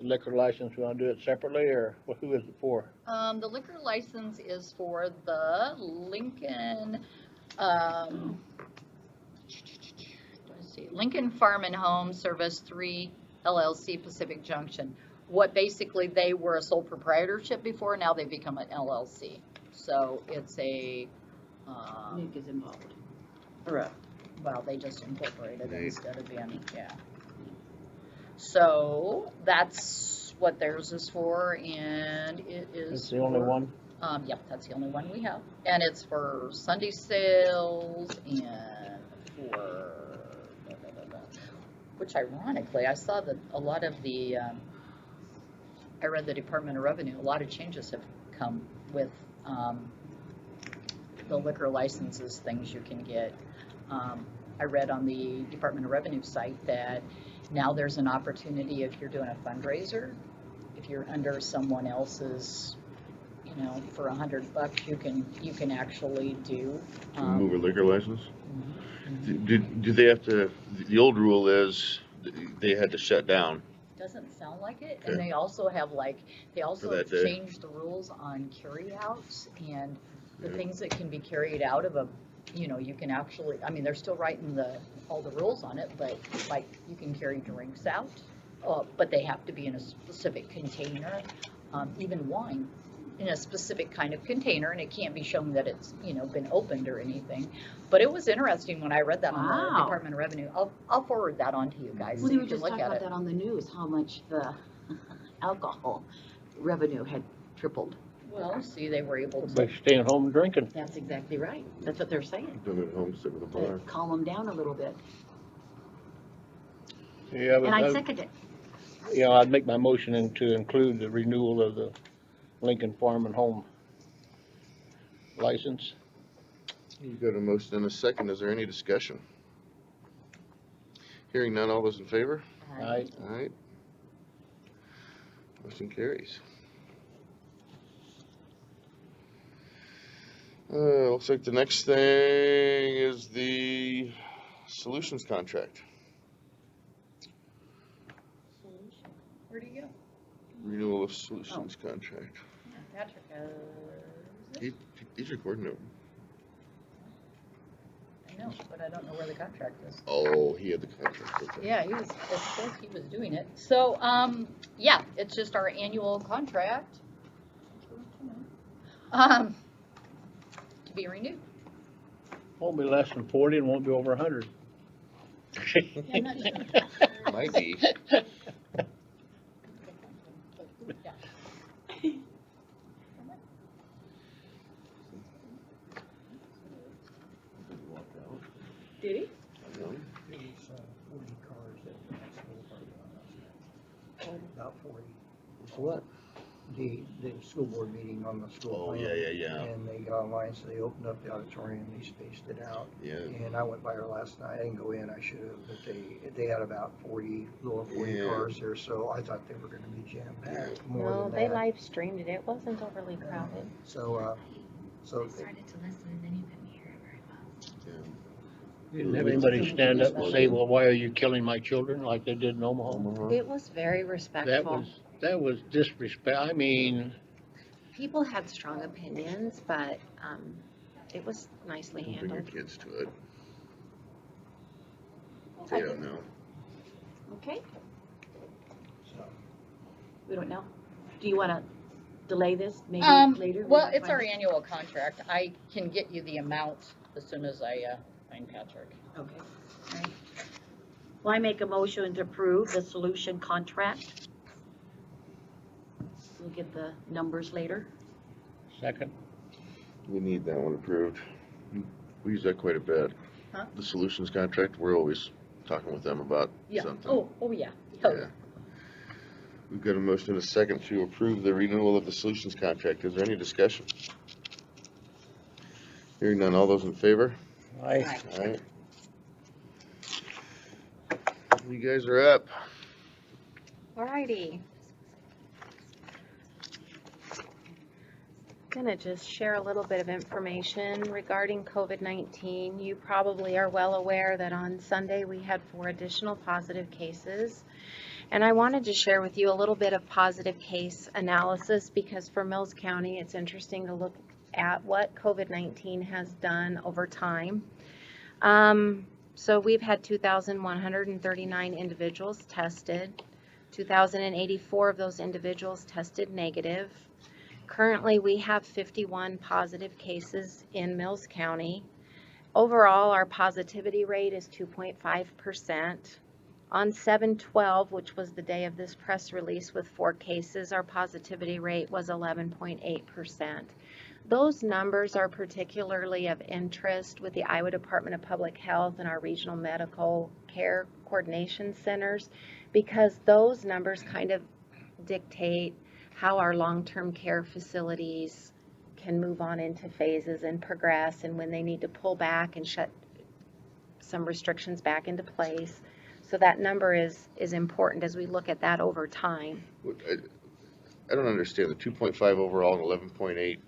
The liquor license, we want to do it separately, or who is it for? The liquor license is for the Lincoln, let's see, Lincoln Farm and Home Service 3 LLC Pacific Junction. What basically they were a sole proprietorship before, now they've become an LLC. So it's a, Nick is involved. Or well, they just incorporated it instead of being, yeah. So that's what theirs is for, and it is. It's the only one? Yep, that's the only one we have. And it's for Sunday sales and for, which ironically, I saw that a lot of the, I read the Department of Revenue, a lot of changes have come with the liquor licenses, things you can get. I read on the Department of Revenue site that now there's an opportunity if you're doing a fundraiser, if you're under someone else's, you know, for $100, you can actually do. Move a liquor license? Mm-hmm. Do they have to, the old rule is they had to shut down. Doesn't sound like it, Okay. and they also have they also that day. changed the rules on carryouts and the Yeah. things that can be carried out of a, you know, you can actually, I mean, they're still writing all the rules on it, but like you can carry drinks out, but they have to be in a specific container, even wine in a specific kind of container, and it can't be shown that it's, you know, been opened or anything. But it was interesting when I read that on the Wow. Department of Revenue. I'll forward that on to you guys well, so they you were can just look talking at about it. that on the news, how much the alcohol revenue had tripled. Well, see, they were able By to. staying home and drinking. That's exactly right. That's what they're saying. Done at home, sit with a bar. To calm them down a little bit. Yeah, And I second it. you know, I'd make my motion to include the renewal of the Lincoln Farm and Home license. You've got a motion and a second. Is there any discussion? Hearing none, all those in favor? Aye. All right. Motion carries. Looks like the next thing is the solutions contract. Where'd he go? Renewal of solutions contract. Patrick, He's recording it. I know, but I don't know where the contract is. Oh, he had the contract. Okay. Yeah, it says he was doing it. So, yeah, it's just our annual contract. To be renewed. Won't be less than 40 and won't be over 100. Yeah, I'm not sure. Might be. Did he? It was 40 cars at the school parking lot. About 40. What? The school board meeting on the school. Oh, plan. yeah. And they got online, so they opened up the auditorium, they spaced it out. Yeah. And I went by there last night, I didn't go in, I should have, but they had about 40, little 40 Yeah. cars there, so I thought they were gonna be jam-packed, more No, than they that. live streamed it. It wasn't overly crowded. So, I started to listen and then you couldn't hear it very well. Didn't have anybody stand up and say, well, why are you killing my children like they did in Omaha? It was very respectful. That was disrespect. I mean, People had strong opinions, but it was nicely Don't bring your handled. kids to it. They don't know. Okay, so. we don't know. Do you want to delay this maybe later? Well, it's our annual contract. I can get you the amount as soon as I find Patrick. Okay. All right. Well, I make a motion to approve the solution contract. We'll get the numbers later. second. We need that one approved. We use that quite a bit. Huh? The solutions contract, we're always talking with them about Yeah. something. Oh yeah. Yeah. We've got a motion and a second to approve the renewal of the solutions contract. Is there any discussion? Hearing none, all those in favor? Aye. All right. You guys are up. Alrighty. Gonna just share a little bit of information regarding COVID-19. You probably are well aware that on Sunday we had 4 additional positive cases, And I wanted to share with you a little bit of positive case analysis because for Mills County, it's interesting to look at what COVID-19 has done over time. So we've had 2,139 individuals tested. 2,084 of those individuals tested negative. Currently, we have 51 positive cases in Mills County. Overall, our positivity rate is 2.5%. On 7/12, which was the day of this press release with 4 cases, our positivity rate was 11.8%. Those numbers are particularly of interest with the Iowa Department of Public Health and our regional medical care coordination centers because those numbers kind of dictate how our long-term care facilities can move on into phases and progress and when they need to pull back and shut some restrictions back into place. So that number is important as we look at that over time. I don't understand the 2.5 overall and 11.8.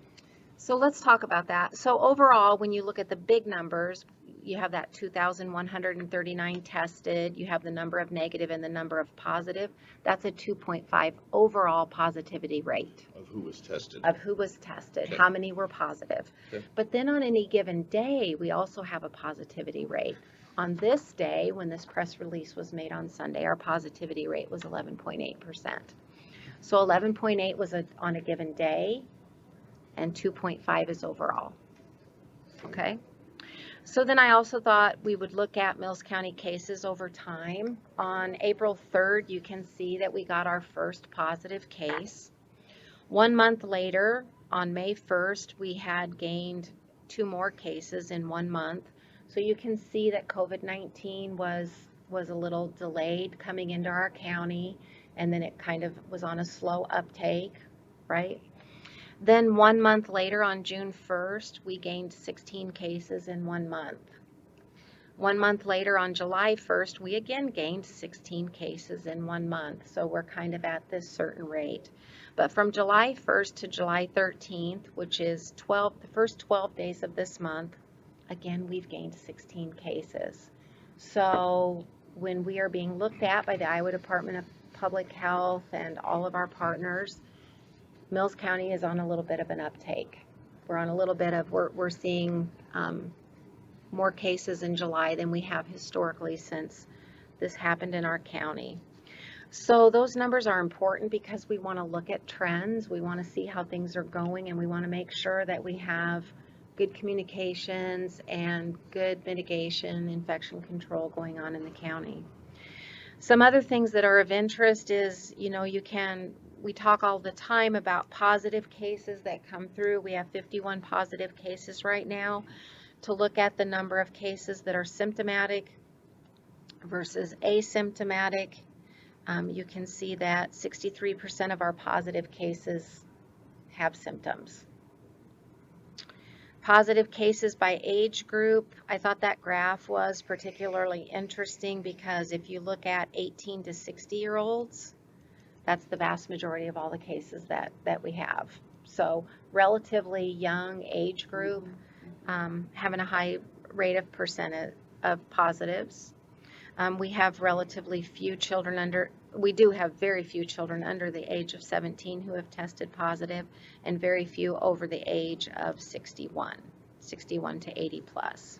So let's talk about that. So overall, when you look at the big numbers, you have that 2,139 tested, you have the number of negative and the number of positive. That's a 2.5 overall positivity rate. Of who was tested. Of who was tested, Okay. how many were positive. Okay. But then on any given day, we also have a positivity rate. On this day, when this press release was made on Sunday, our positivity rate was 11.8%. So 11.8 was on a given day, and 2.5 is overall. Okay? So then I also thought we would look at Mills County cases over time. On April 3rd, you can see that we got our first positive case. 1 month later, on May 1st, we had gained 2 more cases in 1 month. So you can see that COVID-19 was a little delayed coming into our county, and then it kind of was on a slow uptake, right? Then 1 month later, on June 1st, we gained 16 cases in 1 month. 1 month later, on July 1st, we again gained 16 cases in 1 month. So we're kind of at this certain rate. But from July 1st to July 13th, which is the first 12 days of this month, again, we've gained 16 cases. So when we are being looked at by the Iowa Department of Public Health and all of our partners, Mills County is on a little bit of an uptake. We're on a little bit of, we're seeing more cases in July than we have historically since this happened in our county. So those numbers are important because we want to look at trends, we want to see how things are going, and we want to make sure that we have good communications and good mitigation, infection control going on in the county. Some other things that are of interest is, we talk all the time about positive cases that come through. We have 51 positive cases right now. To look at the number of cases that are symptomatic versus asymptomatic, you can see that 63% of our positive cases have symptoms. Positive cases by age group, I thought that graph was particularly interesting because if you look at 18 to 60-year-olds, that's the vast majority of all the cases that we have. So relatively young age group, having a high rate of percent of positives. We have relatively few children we do have very few children under the age of 17 who have tested positive, and very few over the age of 61 to 80 plus.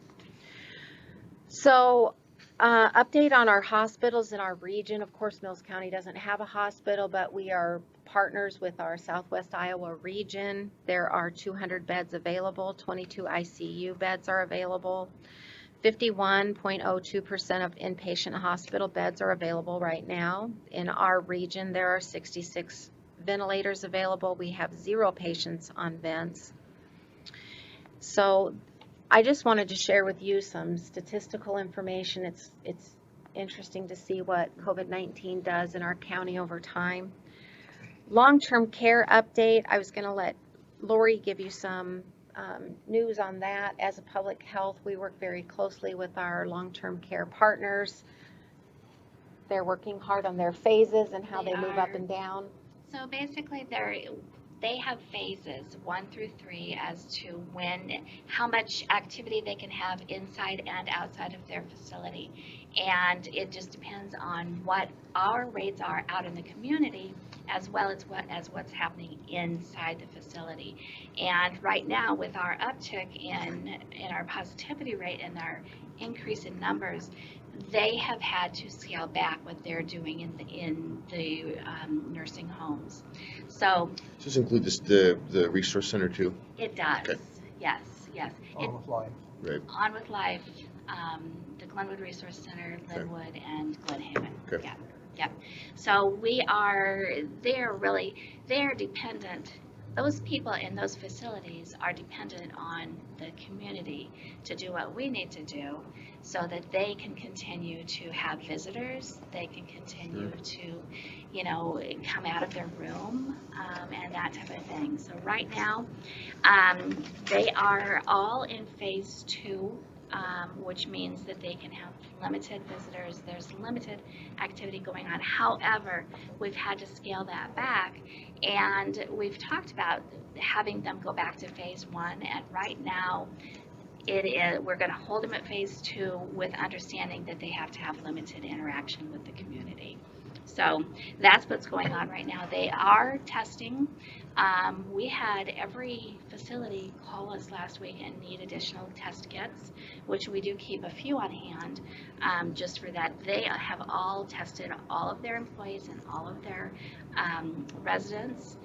So update on our hospitals in our region. Of course, Mills County doesn't have a hospital, but we are partners with our Southwest Iowa region. There are 200 beds available, 22 ICU beds are available. 51.02% of inpatient hospital beds are available right now. In our region, there are 66 ventilators available. We have 0 patients on vents. So I just wanted to share with you some statistical information. It's interesting to see what COVID-19 does in our county over time. Long-term care update, I was going to let Lori give you some news on that. As a public health, we work very closely with our long-term care partners. They're working hard on their phases and how they move up and down. So basically, they have phases 1 through 3 as to how much activity they can have inside and outside of their facility. And it just depends on what our rates are out in the community, as well as what's happening inside the facility. And right now, with our uptick in our positivity rate and our increase in numbers, they have had to scale back what they're doing in the nursing homes. So Does this include the resource center too? it does. Okay. Yes. On with life. Right. On with Life, the Glenwood Resource Center, Linwood, and Glenhaven. Okay. Yep. So they're dependent. Those people in those facilities are dependent on the community to do what we need to do so that they can continue to have visitors, they can continue to, come out of their room, and that type of thing. So right now, they are all in phase 2, which means that they can have limited visitors. There's limited activity going on. However, we've had to scale that back, and we've talked about having them go back to phase 1. And right now, we're going to hold them at phase 2 with understanding that they have to have limited interaction with the community. So that's what's going on right now. They are testing. We had every facility call us last week and need additional test kits, which we do keep a few on hand, just for that. They have all tested all of their employees and all of their residents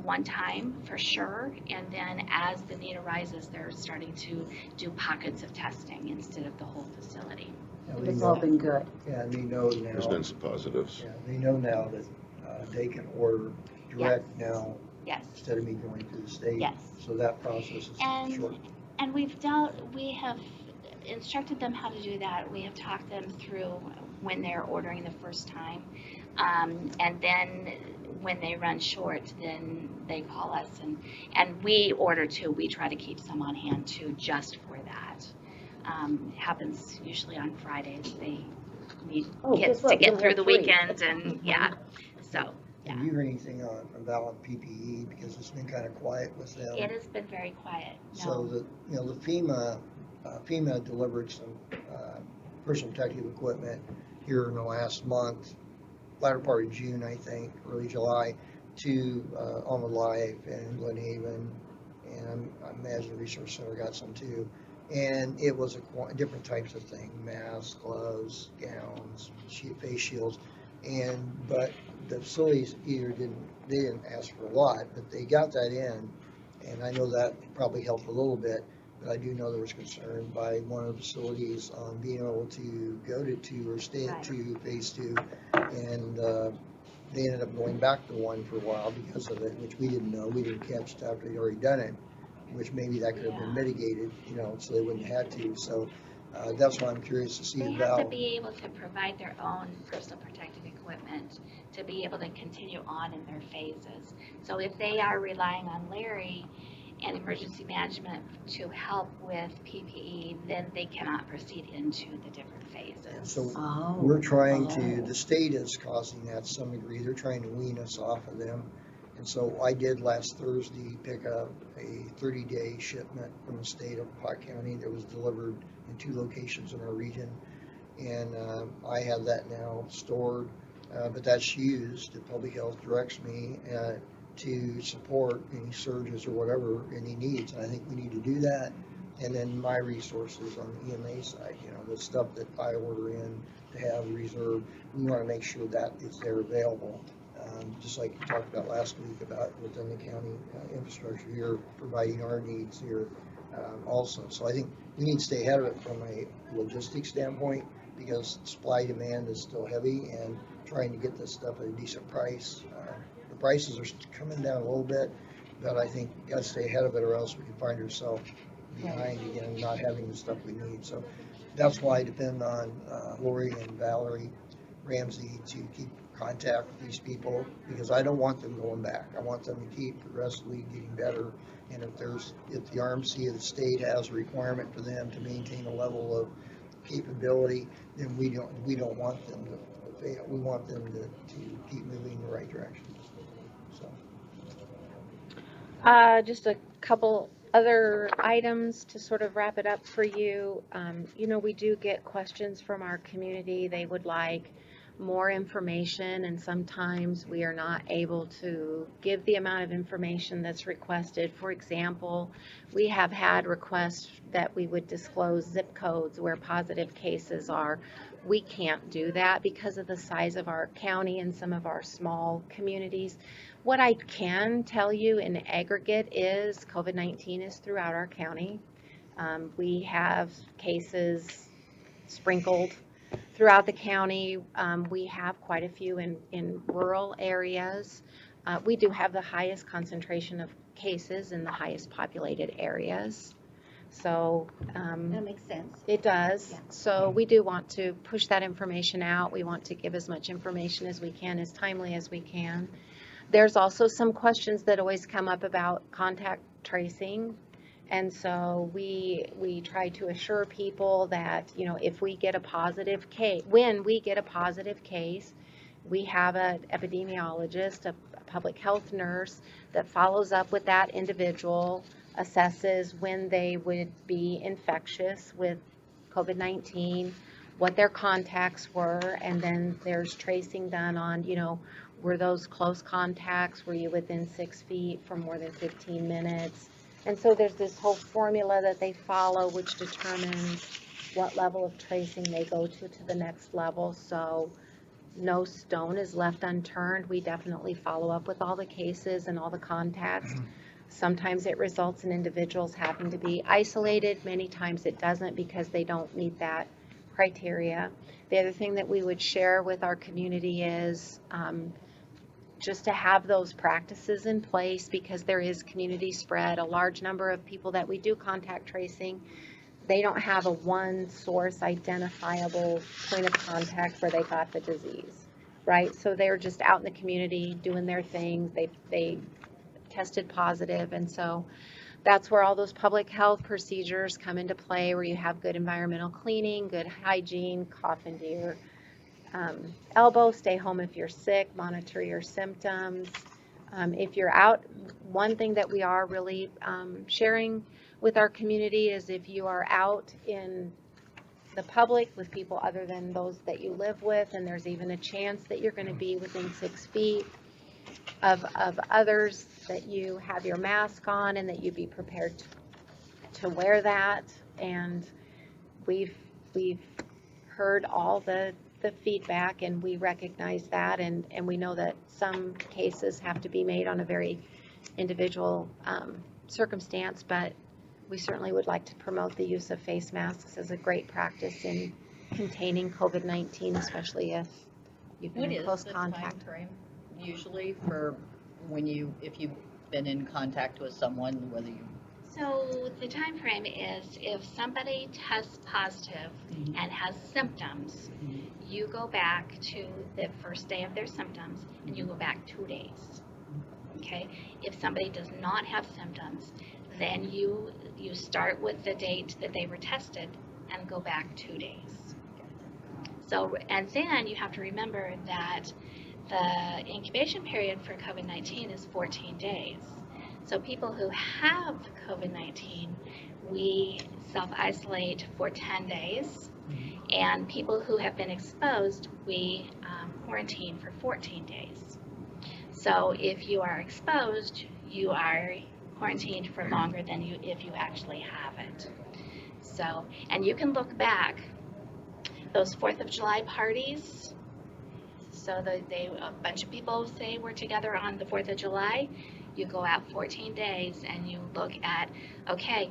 one time for sure, and then as the need arises, they're starting to do pockets of testing instead of the whole facility. And they It's all know- been good. Yeah, and they know There's now, been some positives. yeah, they know now that they can order direct now Yes. instead of me going through the state. Yes. So that process is And short. And we have instructed them how to do that. We have talked them through when they're ordering the first time. And then when they run short, then they call us and we order too. We try to keep some on hand too, just for that. It happens usually on Fridays. They need kids guess what? to get We'll through have the 3. weekend and so. Have you heard anything on about PPE, because it's been kind of quiet with them? It has been very quiet. So the FEMA delivered some personal protective equipment here in the last month, latter part of June, I think, early July, to Alma Life and Glenhaven, and I imagine the Resource Center got some too. And it was different types of things: masks, gloves, gowns, face shields, but the facilities they didn't ask for a lot, but they got that in, and I know that probably helped a little bit. But I do know there was concern by one of the facilities on being able to go to 2 or stay at 2, phase 2, and they ended up going back to 1 for a while because of it, which we didn't know. We didn't catch it after they'd already done it, which maybe that could have been mitigated, so they wouldn't have had to. So that's why I'm curious to see They about. have to be able to provide their own personal protective equipment to be able to continue on in their phases. So if they are relying on Larry and emergency management to help with PPE, then they cannot proceed into the different phases. So Oh. we're trying to, the state is causing that to some degree. They're trying to wean us off of them. And so I did last Thursday pick up a 30-day shipment from the state of Pot County that was delivered in 2 locations in our region. And I have that now stored, but that's used. The public health directs me to support any surges or whatever any needs. And I think we need to do that. And then my resources on the EMA side, the stuff that I order in to have reserved, we want to make sure that is there available. Just like we talked about last week about within the county infrastructure here, providing our needs here also. So I think we need to stay ahead of it from a logistics standpoint, because supply demand is still heavy, and trying to get this stuff at a decent price. The prices are coming down a little bit, but I think we got to stay ahead of it, or else we can find ourselves behind again, not having the stuff we need. So that's why I depend on Lori and Valerie Ramsey to keep contact with these people, because I don't want them going back. I want them to keep progressively getting better. And if the RMC of the state has a requirement for them to maintain a level of capability, then we don't want them to fail. We want them to keep moving in the right direction. So Just a couple other items to sort of wrap it up for you. We do get questions from our community. They would like more information, and sometimes we are not able to give the amount of information that's requested. For example, we have had requests that we would disclose zip codes where positive cases are. We can't do that because of the size of our county and some of our small communities. What I can tell you in aggregate is COVID-19 is throughout our county. We have cases sprinkled throughout the county. We have quite a few in rural areas. We do have the highest concentration of cases in the highest populated areas. So That makes sense. it does. Yeah. So we do want to push that information out. We want to give as much information as we can, as timely as we can. There's also some questions that always come up about contact tracing. And so we try to assure people that, if we get a positive case, when we get a positive case, we have an epidemiologist, a public health nurse that follows up with that individual, assesses when they would be infectious with COVID-19, what their contacts were, and then there's tracing done on, were those close contacts? Were you within 6 feet for more than 15 minutes? And so there's this whole formula that they follow which determines what level of tracing they go to the next level. So no stone is left unturned. We definitely follow up with all the cases and all the contacts. Sometimes it results in individuals having to be isolated. Many times it doesn't because they don't meet that criteria. The other thing that we would share with our community is just to have those practices in place because there is community spread. A large number of people that we do contact tracing, they don't have a one source identifiable point of contact where they got the disease, right? So they're just out in the community doing their things. They tested positive, and so that's where all those public health procedures come into play, where you have good environmental cleaning, good hygiene, cough into your elbow, stay home if you're sick, monitor your symptoms. If you're out, one thing that we are really sharing with our community is if you are out in the public with people other than those that you live with, and there's even a chance that you're going to be within 6 feet of others, that you have your mask on and that you be prepared to wear that. And we've heard all the feedback, and we recognize that, and we know that some cases have to be made on a very individual circumstance, but we certainly would like to promote the use of face masks as a great practice in containing COVID-19, especially if you've been What in is close the contact. timeframe usually for if you've been in contact with someone, whether you? So the time frame is if somebody tests positive and has symptoms, you go back to the first day of their symptoms and you go back 2 days. Okay? If somebody does not have symptoms, then you start with the date that they were tested and go back 2 days. So, and then you have to remember that the incubation period for COVID-19 is 14 days. So people who have COVID-19, we self-isolate for 10 days. And people who have been exposed, we quarantine for 14 days. So if you are exposed, you are quarantined for longer than if you actually have it. So, and you can look back, those 4th of July parties, so a bunch of people say we're together on the 4th of July, you go out 14 days and you look at, okay,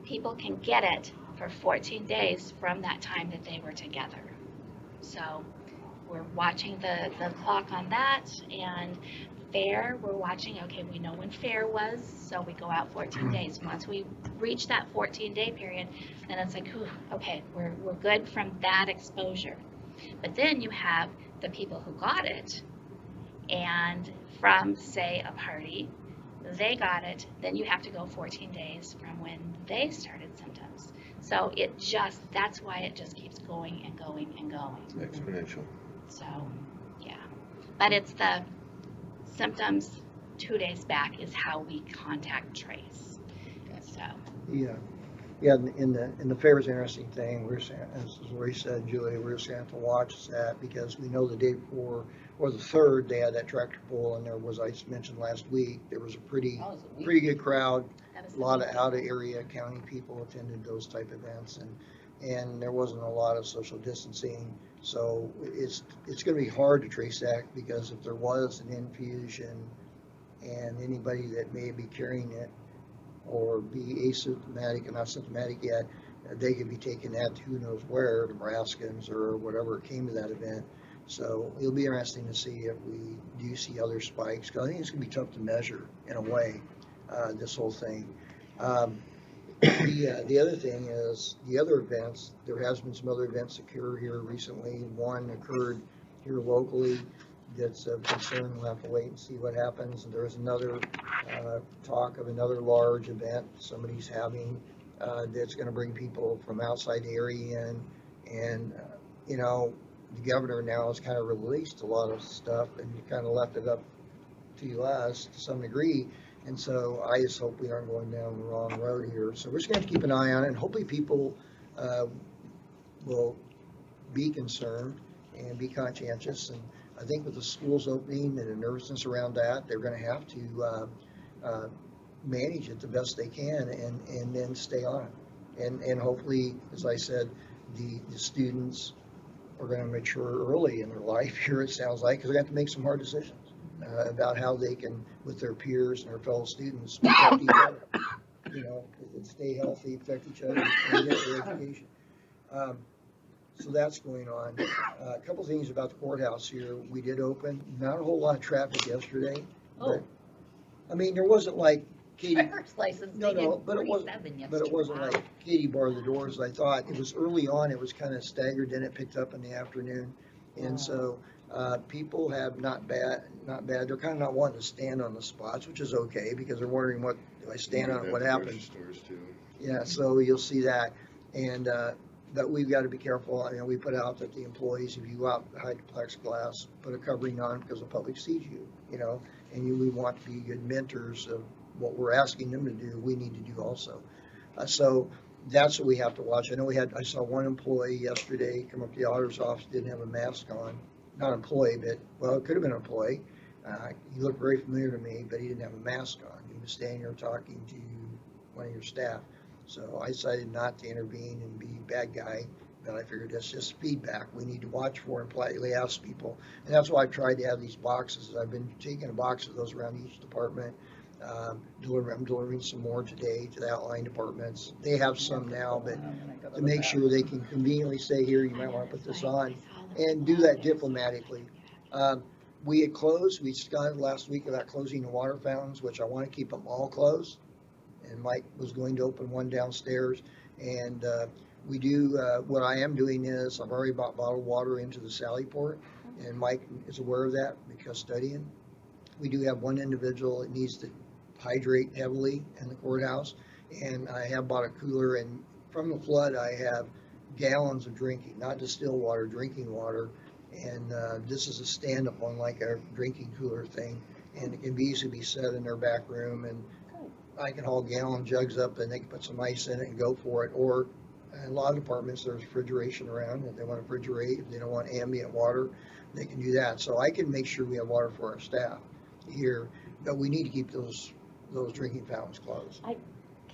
people can get it for 14 days from that time that they were together. So we're watching the clock on that, and fair, we're watching, okay, we know when fair was, so we go out 14 days. Once we reach that 14-day period, then it's like, whew, okay, we're good from that exposure. But then you have the people who got it, and from, say, a party, they got it, then you have to go 14 days from when they started symptoms. So that's why it just keeps going and going and going. Exponential. So, yeah. But it's the symptoms 2 days back is how we contact trace. So, Yeah, yeah, in the fair's interesting thing, we're saying, as Lori said, Julie, we're just gonna have to watch that, because we know the day before, or the third, they had that tractor pull, and there was, I mentioned last week, there was a pretty good crowd. that was A the lot big of deal. out-of-area county people attended those type events, and there wasn't a lot of social distancing. So it's gonna be hard to trace that, because if there was an infusion and anybody that may be carrying it or be asymptomatic and not symptomatic yet, they could be taking that to who knows where, Nebraskans or whatever came to that event. So it'll be interesting to see if we do see other spikes, because I think it's gonna be tough to measure in a way, this whole thing. The other thing is, the other events, there has been some other events that occur here recently. One occurred here locally that's of concern. We'll have to wait and see what happens. And there's another talk of another large event somebody's having that's gonna bring people from outside the area in. And, you know, the governor now has kind of released a lot of stuff and kind of left it up to us to some degree. And so I just hope we aren't going down the wrong road here. So we're just gonna have to keep an eye on it, and hopefully people will be concerned and be conscientious. And I think with the schools opening and the nervousness around that, they're gonna have to manage it the best they can and then stay on it. And hopefully, as I said, the students are gonna mature early in their life here, it sounds like, because they're gonna have to make some hard decisions about how they can, with their peers and their fellow students, protect each other, you know, and stay healthy, protect each other, and get their education. So that's going on. A couple things about the courthouse here. We did open, not a whole lot of traffic yesterday. But, I mean, there wasn't like Katie, Driver's license, No, they no, did but it wasn't- 47 yesterday. but it wasn't like Katie barred the doors. I thought it was early on, it was kind of staggered, then it picked up in the afternoon. And so, people have not bad, they're kind of not wanting to stand on the spots, which is okay, because they're wondering what, if I stand on it, what happens? Stores too. Yeah, so you'll see that. And, but we've got to be careful. You know, we put out that the employees, if you go out behind the plexiglass, put a covering on, because the public sees you, you know, and we want to be good mentors of what we're asking them to do, we need to do also. So that's what we have to watch. I saw one employee yesterday come up to the auditor's office, didn't have a mask on. Not employee, but, well, it could have been an employee. He looked very familiar to me, but he didn't have a mask on. He was standing there talking to one of your staff. So I decided not to intervene and be bad guy, but I figured that's just feedback we need to watch for and politely ask people. And that's why I've tried to have these boxes. I've been taking a box of those around each department. I'm delivering some more today to the outlying departments. They have some now, but to make sure they can conveniently say, here, you might want to put this on, and do that diplomatically. We had closed, we discussed last week about closing the water fountains, which I want to keep them all closed. And Mike was going to open one downstairs. And we do, what I am doing is, I've already bought bottled water into the Sally Port, and Mike is aware of that, the custodian. We do have one individual that needs to hydrate heavily in the courthouse, and I have bought a cooler, and from the flood, I have gallons of drinking, not distilled water, drinking water. And this is a stand-up one, like a drinking cooler thing, and it can easily be set in their back room, and I can haul gallon jugs up and they can put some ice in it and go for it. Or in a lot of departments, there's refrigeration around. If they want to refrigerate, if they don't want ambient water, they can do that. So I can make sure we have water for our staff here, but we need to keep those drinking fountains closed.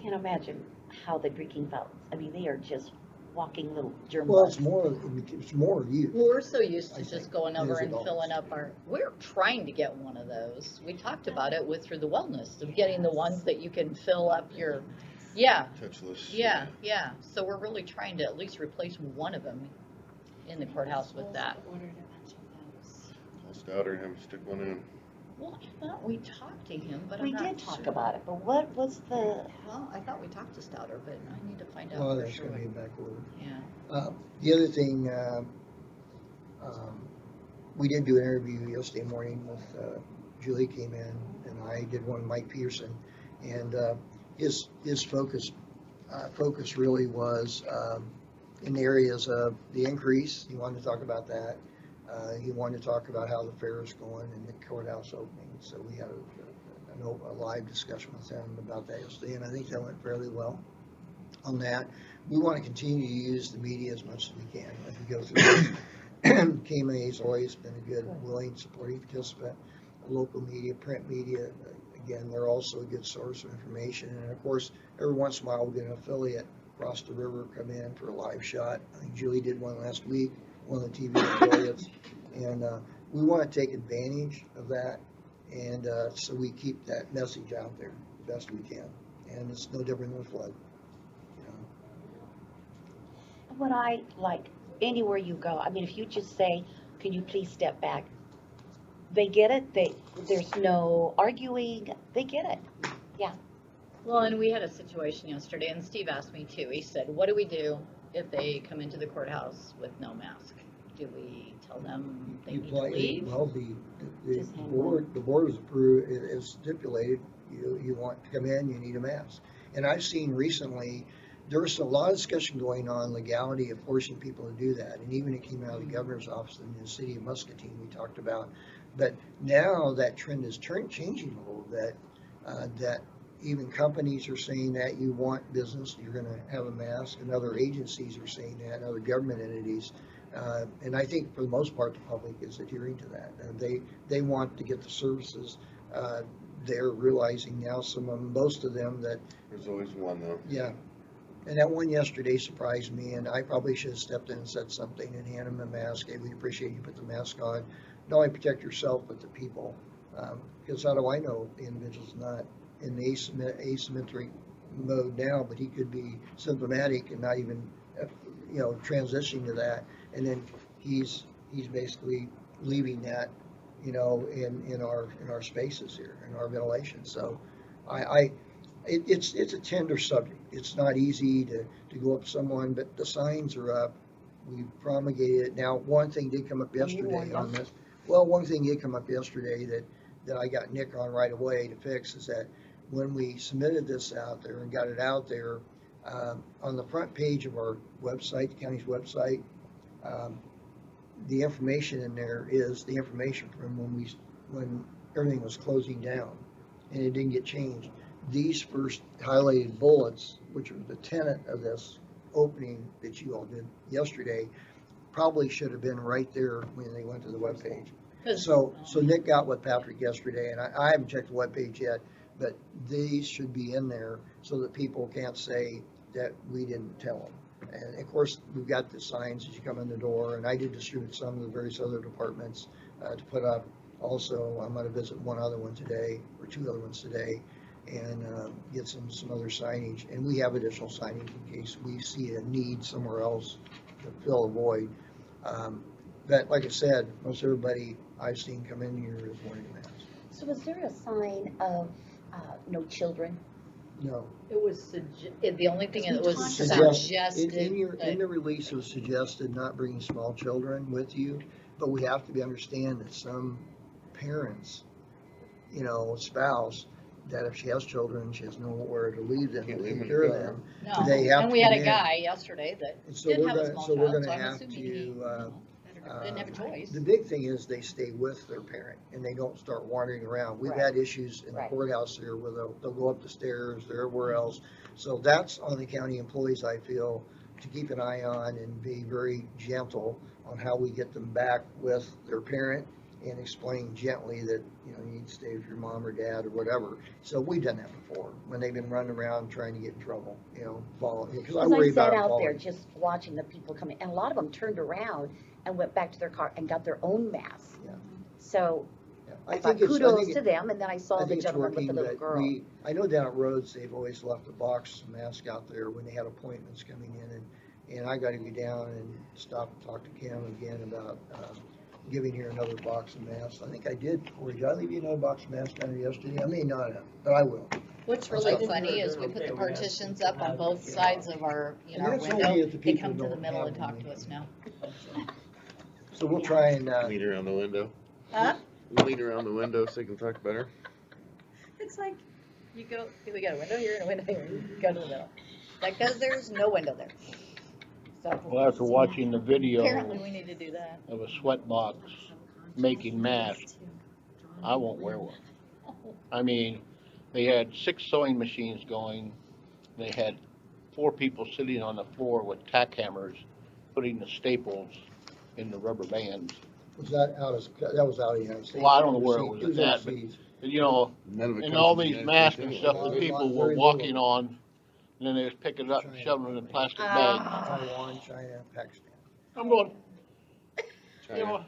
Can't imagine how the drinking fountains, I mean, they are just walking little germ Well, bugs. it's more you. Well, we're so used I to think, just going as over and adults. filling up we're trying to get one of those. We talked about it through the wellness, of getting the ones that you can fill up your, Touchless. yeah. So we're really trying to at least replace one of them in the courthouse with that. Ordered a bunch of those. I'll start or have him stick one in. Well, I thought we talked to him, but We I'm not did talk sure. about it, but what was the, Well, I thought we talked to Stouter, but I need to find out Well, for that's sure. gonna be a back order. Yeah. The other thing, we did do an interview yesterday morning with, Julie came in, and I did one with Mike Peterson, and his focus really was in the areas of the increase. He wanted to talk about that. He wanted to talk about how the fair is going and the courthouse opening. So we had a live discussion with them about that yesterday, and I think that went fairly well on that. We want to continue to use the media as much as we can as we go through this. KMA's always been a good, willing, supporting participant. Local media, print media, again, they're also a good source of information. And of course, every once in a while we'll get an affiliate across the river come in for a live shot. I think Julie did one last week, one of the TV affiliates. And we want to take advantage of that. And so we keep that message out there the best we can. And it's no different than a flood. You know. What I like, anywhere you go, I mean, if you just say, can you please step back? They get it, there's no arguing, they get it. Well, and we had a situation yesterday, and Steve asked me too. He said, what do we do if they come into the courthouse with no mask? Do we tell them they need to leave? Well, the board is approved, is stipulated, you want to come in, you need a mask. And I've seen recently, there was a lot of discussion going on legality of forcing people to do that. And even it came out of the governor's office in the city of Muscatine, we talked about. But now that trend is changing a little bit, that even companies are saying that you want business, you're going to have a mask, and other agencies are saying that, other government entities. And I think for the most part, the public is adhering to that. They want to get the services. They're realizing now, most of them that. There's always one though. Yeah. And that one yesterday surprised me, and I probably should have stepped in and said something and handed him a mask. Hey, we appreciate you put the mask on. Not only protect yourself, but the people. Because how do I know the individual's not in the asymmetric mode now, but he could be symptomatic and not even, transitioning to that. And then he's basically leaving that, in our spaces here, in our ventilation. So it's a tender subject. It's not easy to go up to someone, but the signs are up. We promulgated it. Now, one thing did come up yesterday on this. Well, one thing did come up yesterday that I got Nick on right away to fix is that when we submitted this out there and got it out there, on the front page of our website, the county's website, the information in there is the information from when everything was closing down, and it didn't get changed. These first highlighted bullets, which are the tenet of this opening that you all did yesterday, probably should have been right there when they went to the webpage. So Nick got with Patrick yesterday, and I haven't checked the webpage yet, but these should be in there so that people can't say that we didn't tell them. And of course, we've got the signs as you come in the door, and I did distribute some of the various other departments to put up. Also, I'm going to visit one other one today, or two other ones today, and get some other signage. And we have additional signage in case we see a need somewhere else to fill a void. But like I said, most everybody I've seen come in here is wearing a mask. So is there a sign of no children? No. It was, the only thing it was Suggested. suggested. In the release, it was suggested not bringing small children with you, but we have to understand that some parents, spouse, that if she has children, she has nowhere to leave them, Can't to leave take them care of in the them. No, They have and to we had come a in. guy yesterday that And so did we're have a gonna, small so we're child, gonna so I'm have assuming he, to, didn't have a choice. the big thing is they stay with their parent and they don't start wandering around. We've had issues in the Right. courthouse here where they'll go up the stairs, they're everywhere else. So that's on the county employees, I feel, to keep an eye on and be very gentle on how we get them back with their parent and explain gently that, you need to stay with your mom or dad or whatever. So we've done that before, when they've been running around trying to get in trouble, following, because I Because worry I about sat them out there following. just watching the people coming, and a lot of them turned around and went back to their car and got their own mask. Yeah. So Yeah. I thought kudos to them, and then I saw I the think it's gentleman with working, the little but girl. I know down at Rhodes, they've always left a box of masks out there when they had appointments coming in, and I gotta go down and stop and talk to Kim again about, giving her another box of masks. I think I did, Corey, did I leave you another box of masks down there yesterday? I may not have, but I will. What's really funny is we put the partitions up on both sides of our, And our that's only window. if the They people come to the don't middle have and talk one. to us now. So we'll try and, Lean around the window. Huh? Lean around the window so you can talk better. It's like, you go, we got a window here and a window here, you go to the middle. Like, cause there's no window there. So Well, after watching the video apparently we need to do that. of a sweat box making masks, I won't wear one. I mean, they had 6 sewing machines going. They had 4 people sitting on the floor with tack hammers, putting the staples in the rubber bands. Was that that was out of the United States? Well, I don't know where it Overseas? was at, but- overseas. You know, None of it and comes all from the these United masks States and anyway. stuff that Very people were very walking little. on, and then they just pick it up and China. shove it in plastic bags. Taiwan, China, Pakistan. I'm going, you China. know,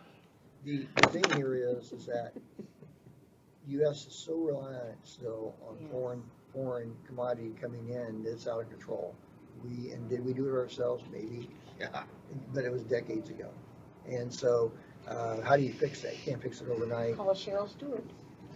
The thing here is that US is so reliant still on Yes. foreign commodity coming in, that's out of control. Did we do it ourselves? Maybe. Yeah. But it was decades ago. And so, how do you fix that? You can't fix it overnight. Call Cheryl Stewart.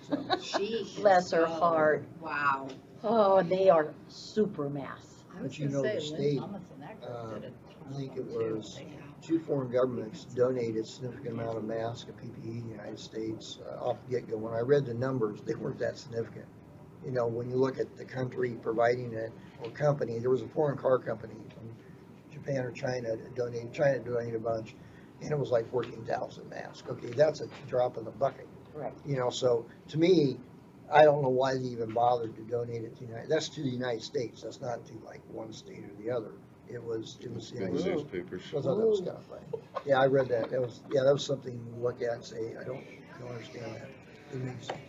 So, She Bless her heart. Wow. Oh, they are super mass. But you know, the state, I think it was 2 foreign governments donated a significant amount of masks and PPE in the United States off the get-go. When I read the numbers, they weren't that significant. You know, when you look at the country providing it, or company, there was a foreign car company from Japan or China that donated a bunch, and it was like 14,000 masks. Okay, that's a drop in the bucket. Right. You know, so to me, I don't know why they even bothered to donate it to that's to the United States. That's not to like one state or the other. It was the Good United States. newspapers. I thought that was kind of funny. Yeah, I read that. That was something to look at and say, I don't understand that. It makes sense.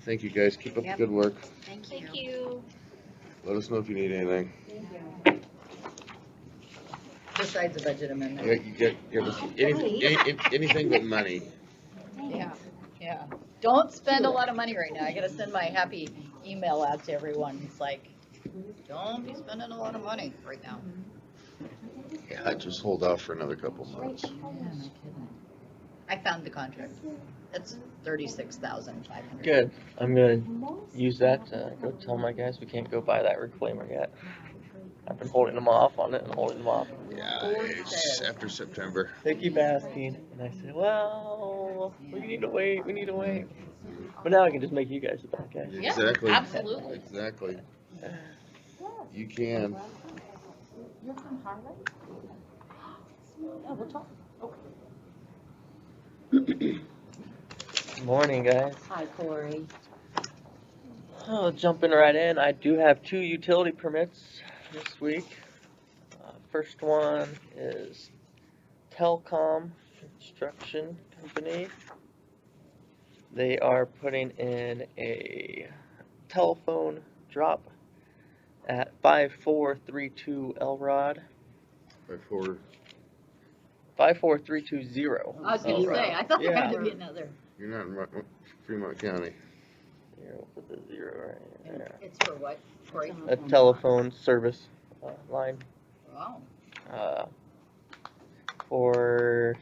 Thank you, guys. Keep up the Yep. good work. Thank Thank you. you. Let us know if you need anything. Besides the budget Yeah, amendment. you get anything but money. Yeah, yeah. Don't spend a lot of money right now. I gotta send my happy email out to everyone. It's like, don't be spending a lot of money right now. Yeah, just hold off for another couple months. Yeah, no kidding. I found the contract. It's 36,500. Good. I'm gonna use that to go tell my guys we can't go buy that reclaimer yet. I've been holding them off on it and holding them off. Yeah, it's after September. They keep asking, and I say, well, we need to wait. We need to wait. But now I can just make you guys the bad guys. Yeah, Exactly. absolutely. Exactly. You can. You're from Harlem? Yeah, we'll talk. Morning, guys. Hi, Corey. Oh, jumping right in. I do have 2 utility permits this week. First one is Telcom Construction Company. They are putting in a telephone drop at 5432 Elrod. By 4. I54320. was gonna Elrod. say, I thought there had to Yeah. be another. You're not in Fremont County. Here, we'll put the 0 right there. It's for what, Corey? A telephone service line Wow. for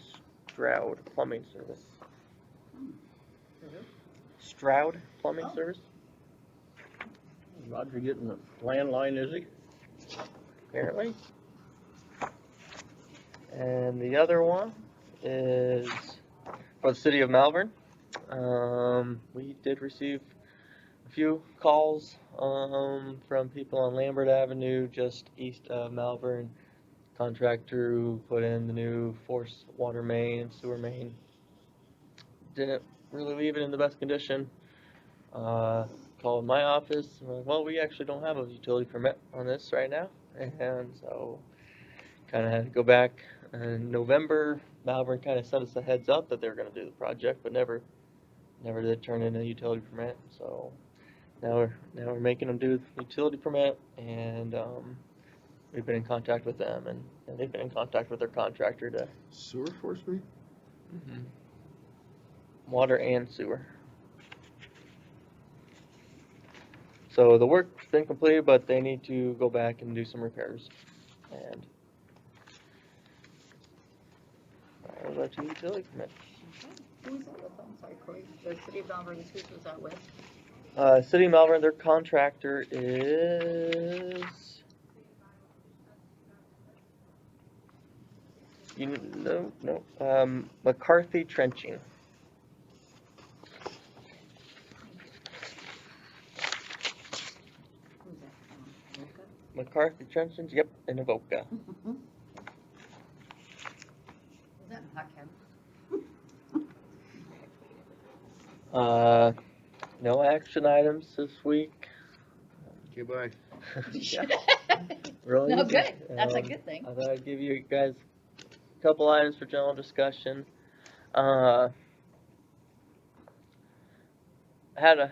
Stroud Plumbing Service. Stroud Plumbing Oh. Service, Roger getting the landline, is he? apparently. And the other one is for the city of Malvern. We did receive a few calls from people on Lambert Avenue, just east of Malvern. Contractor who put in the new forced water main and sewer main didn't really leave it in the best condition. Called my office and we're like, well, we actually don't have a utility permit on this right now, and so kind of had to go back in November. Malvern kind of sent us a heads up that they were going to do the project, but never did turn in a utility permit. So now we're making them do the utility permit, and we've been in contact with them, and they've been in contact with their contractor to Sewer force me? water and sewer. So the work's been completed, but they need to go back and do some repairs. And those are 2 utility permits. Who was that with? I'm sorry, Corey. The city of Malvern, who was that with? City of Malvern, their contractor is McCarthy Trenching. Who's that from? Luca? McCarthy Trenching, yep, in Avoca. Was that in Hot Cabin? No action items this week. Okay, bye. Yeah, real No, easy. good, that's a good thing. I thought I'd give you guys a couple items for general discussion. Had a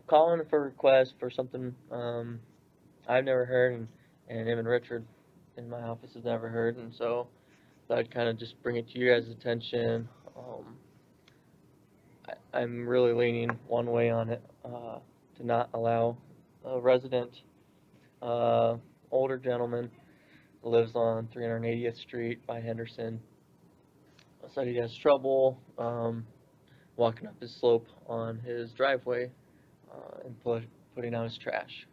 call in for a request for something I've never heard, and even Richard in my office has never heard, and so thought I'd kind of just bring it to you guys' attention. I'm really leaning one way on it, to not allow a resident, older gentleman, lives on 380th Street by Henderson. Said he has trouble walking up his slope on his driveway and putting out his trash.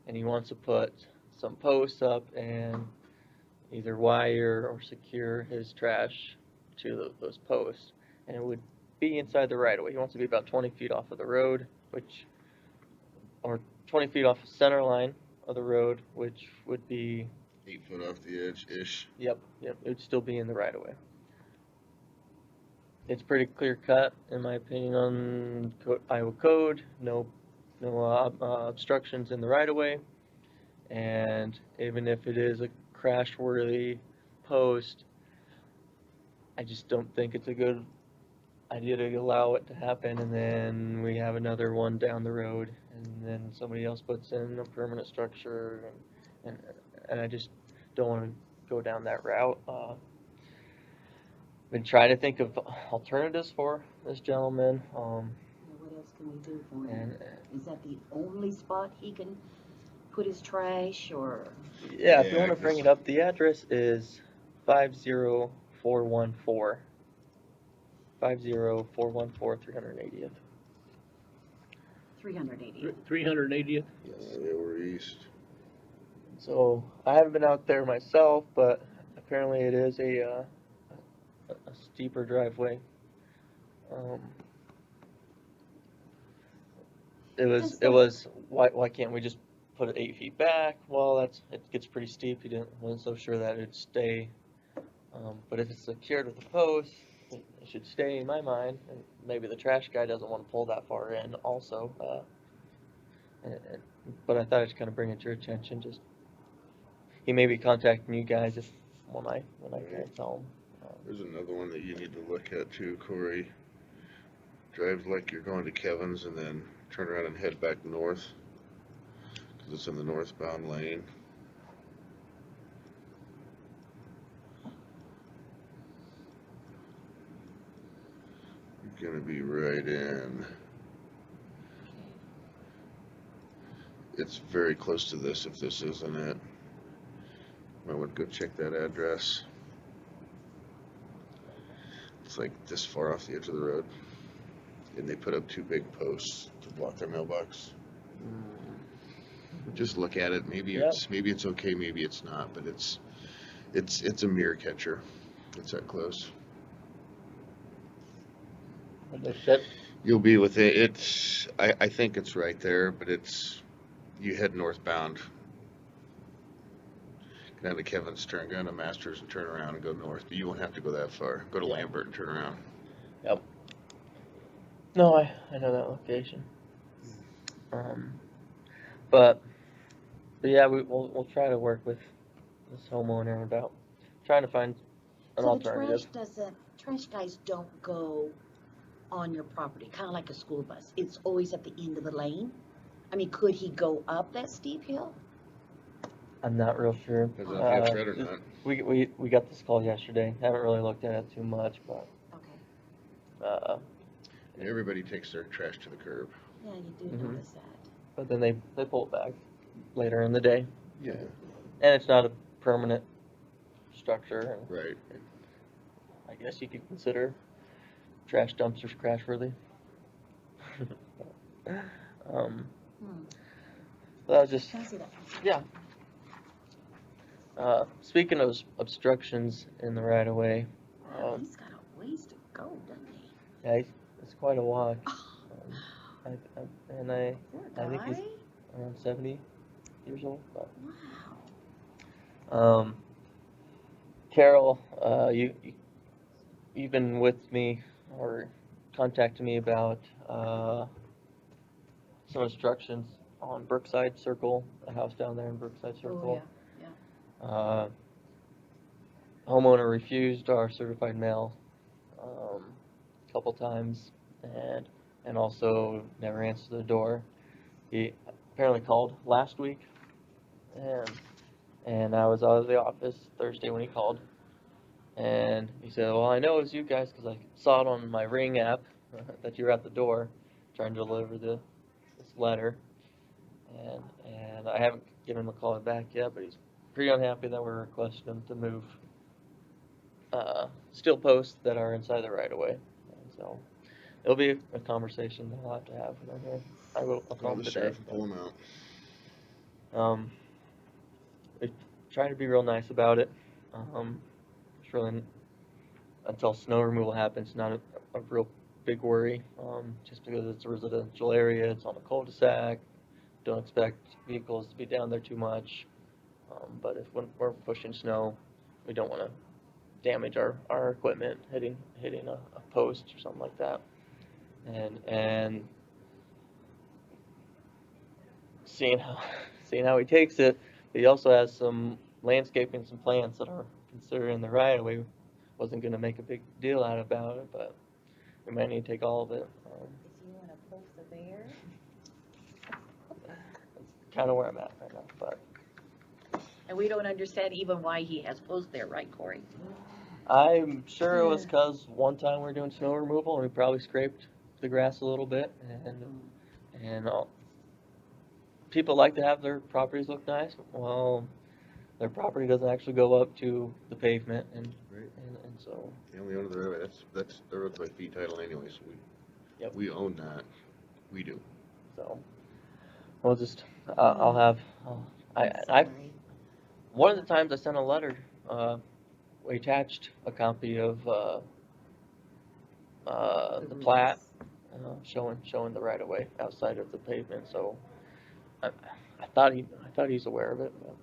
And he wants to put some posts up and either wire or secure his trash to those posts. And it would be inside the right of way. He wants to be about 20 feet off of the road, or 20 feet off the center line of the road, which would be 8 foot off the edge-ish. Yep, it would still be in the right of way. It's pretty clear cut, in my opinion, on Iowa code. No obstructions in the right of way, and even if it is a crash-worthy post, I just don't think it's a good idea to allow it to happen, and then we have another one down the road, and then somebody else puts in a permanent structure, and I just don't want to go down that route. Been trying to think of alternatives for this gentleman. What else can we do for him? And Is that the only spot he can put his trash, or? yeah, if you Yeah, want to bring it up, the address is 50414. 50414 380th. 380. 380th? Yeah, we're east. So I haven't been out there myself, but apparently it is a steeper driveway. It was why can't we just put it 8 feet back? Well, it gets pretty steep. He wasn't so sure that it'd stay. But if it's secured with a post, it should stay in my mind. And maybe the trash guy doesn't want to pull that far in also. But I thought I'd just kind of bring it to your attention. Just he may be contacting you guys when I can't tell him. There's another one that you need to look at too, Corey. Drive like you're going to Kevin's and then turn around and head back north, because it's in the northbound lane. You're gonna be right in. It's very close to this if this isn't it. I would go check that address. It's like this far off the edge of the road. And they put up 2 big posts to block their mailbox. Just look at it. Maybe it's okay, maybe it's not, but it's a mirror catcher. It's that close. You'll be with it. I think it's right there, but you head northbound. Go down to Kevin's, go down to Masters and turn around and go north. But you won't have to go that far. Go to Lambert and turn around. Yep. No, I know that location. But yeah, we'll try to work with this homeowner about trying to find an alternative. So trash guys don't go on your property, kind of like a school bus. It's always at the end of the lane. I mean, could he go up that steep hill? I'm not real sure. Depends on if you have thread or not. We got this call yesterday. Haven't really looked at it too much, but Okay. Everybody takes their trash to the curb. Yeah, you do Mhm. notice that. but then they pull it back later in the day, Yeah. and it's not a permanent structure. And Right. I guess you could consider trash dumpsters crash worthy. That was just Can I see that? yeah. Speaking of obstructions in the right of way, Wow, he's got a ways to go, doesn't he? yeah, it's quite a walk. Oh, I poor think he's guy. around 70 years old. But, Wow. Carol, you've been with me or contacted me about some instructions on Brookside Circle, a house down there in Brookside Circle. yeah. Homeowner refused our certified mail a couple times, and also never answered the door. He apparently called last week, and I was out of the office Thursday when he called, and he said, "Well, I know it was you guys because I saw it on my Ring app that you were at the door trying to deliver this letter." And I haven't given him a call back yet, but he's pretty unhappy that we're requesting him to move steel posts that are inside the right of way. And so it'll be a conversation that I'll have to have with him here. I'll call Call him the today. sheriff and pull him out. We're trying to be real nice about it. It's really, until snow removal happens, not a real big worry. Just because it's a residential area, it's on a cul-de-sac. Don't expect vehicles to be down there too much. But when we're pushing snow, we don't want to damage our equipment hitting a post or something like that. And seeing how he takes it, he also has some landscaping, some plants that are considered in the right of way. Wasn't going to make a big deal out about it, but we might need to take all of it. Is he want to post a bear? That's kind of where I'm at right now. But And we don't understand even why he has posts there, right, Corey? I'm sure it was because one time we were doing snow removal and we probably scraped the grass a little bit, and people like to have their properties look nice. Well, their property doesn't actually go up to the pavement, and so And we own the road, that's the road's by fee title anyway, so Yep. we own that, we do. so we'll just I'll have I one of the times I sent a letter, we attached a copy of the plat showing the right of way outside of the pavement. So I thought he's aware of it, but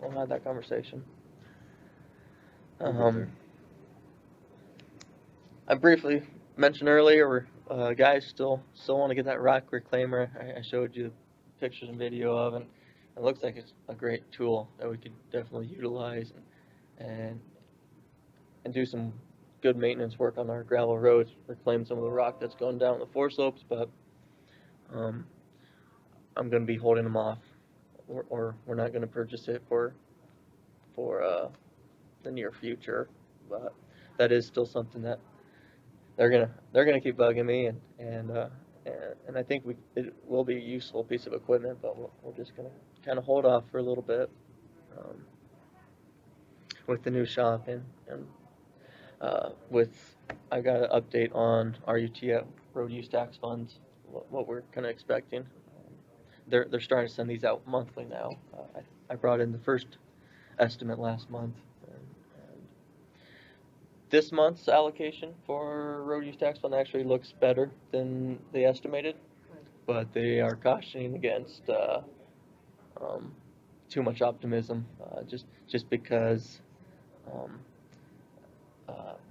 we'll have that conversation. We'll get there. I briefly mentioned earlier, guys still want to get that rock reclaimer. I showed you pictures and video of, and it looks like it's a great tool that we could definitely utilize and do some good maintenance work on our gravel roads, reclaim some of the rock that's going down the four slopes. But I'm going to be holding them off, or we're not going to purchase it for the near future. But that is still something that they're gonna keep bugging me, and I think it will be a useful piece of equipment, but we're just gonna kind of hold off for a little bit with the new shop and I got an update on our UTF road use tax funds, what we're kind of expecting. They're starting to send these out monthly now. I brought in the first estimate last month. This month's allocation for road use tax fund actually looks better than they estimated, but they are cautioning against too much optimism, just because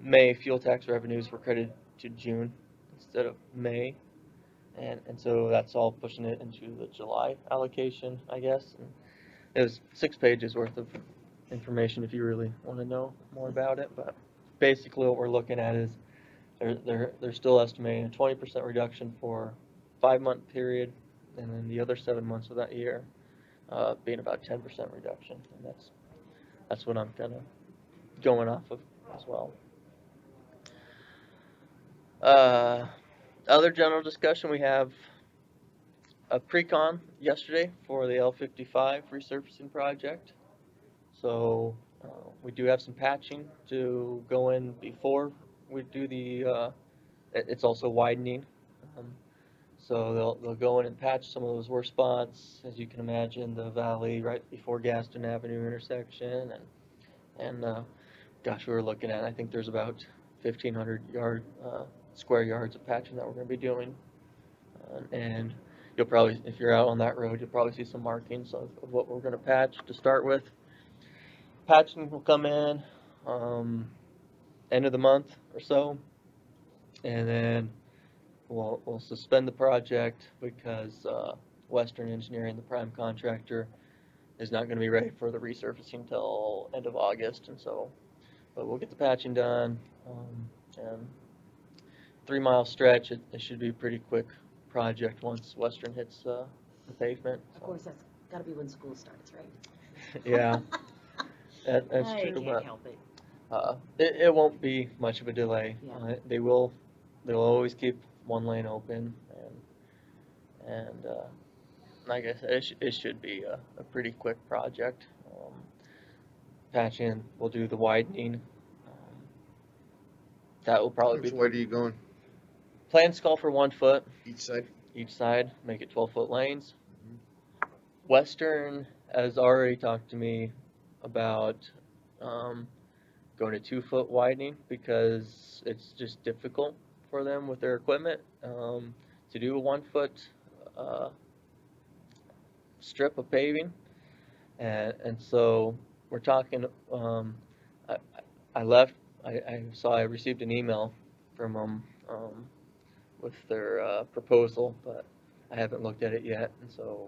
May fuel tax revenues were credited to June instead of May, and so that's all pushing it into the July allocation, I guess. And it was 6 pages worth of information if you really want to know more about it, but basically what we're looking at is they're still estimating a 20% reduction for 5-month period, and then the other 7 months of that year being about 10% reduction, and that's what I'm kind of going off of as well. Other general discussion, we have a pre-con yesterday for the L55 resurfacing project. So we do have some patching to go in before we do the, it's also widening. So they'll go in and patch some of those worst spots, as you can imagine, the valley right before Gaston Avenue intersection, and gosh, we were looking at, I think there's about 1,500 square yards of patching that we're going to be doing, and you'll probably, if you're out on that road, you'll probably see some markings of what we're going to patch to start with. Patching will come in end of the month or so, and then we'll suspend the project because, Western Engineering, the prime contractor, is not gonna be ready for the resurfacing till end of August, and so, but we'll get the patching done, and 3 mile stretch, it should be a pretty quick project once Western hits, the pavement. Of course, that's gotta be when school starts, right? Yeah, that's I true, can't but, help it. it won't be much of a delay. Yeah. They'll always keep one lane open, and like I said, it should be a pretty quick project. Patching, we'll do the widening. That will probably Which be, way are you going? plans call for 1 foot Each side? make it 12-foot lanes. Western has already talked to me about going to 2-foot widening because it's just difficult for them with their equipment to do a 1-foot strip of paving, and so we're talking. I, I left. I received an email from them with their proposal, but I haven't looked at it yet, and so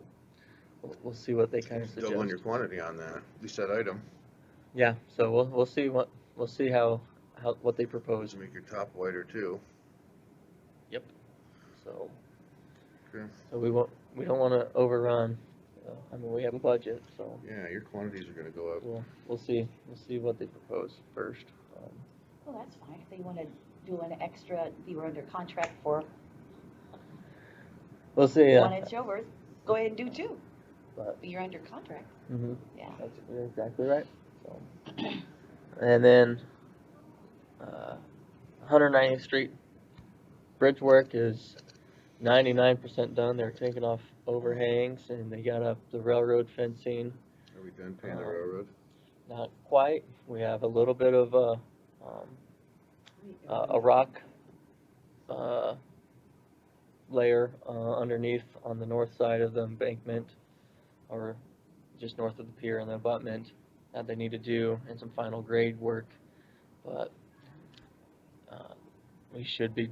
we'll see what they kind of suggest. Doubling your quantity on that, at least that item. Yeah, so we'll see how what they propose. To make your top wider too. So Okay. so we don't want to overrun. I mean, we have a budget, so Yeah, your quantities are gonna go up. we'll see what they propose first. Well, that's fine. If they wanna do an extra, you were under contract for We'll see. one, it's yours, go ahead and do 2. But- But you're under contract, Mm-hmm. yeah. That's you're exactly right. So, and then 190th Street bridge work is 99% done. They're taking off overhangs and they got up the railroad fencing. Are we done paying the railroad? Not quite. We have a little bit of a rock layer underneath on the north side of the embankment, or just north of the pier and the abutment, that they need to do, and some final grade work. But we should be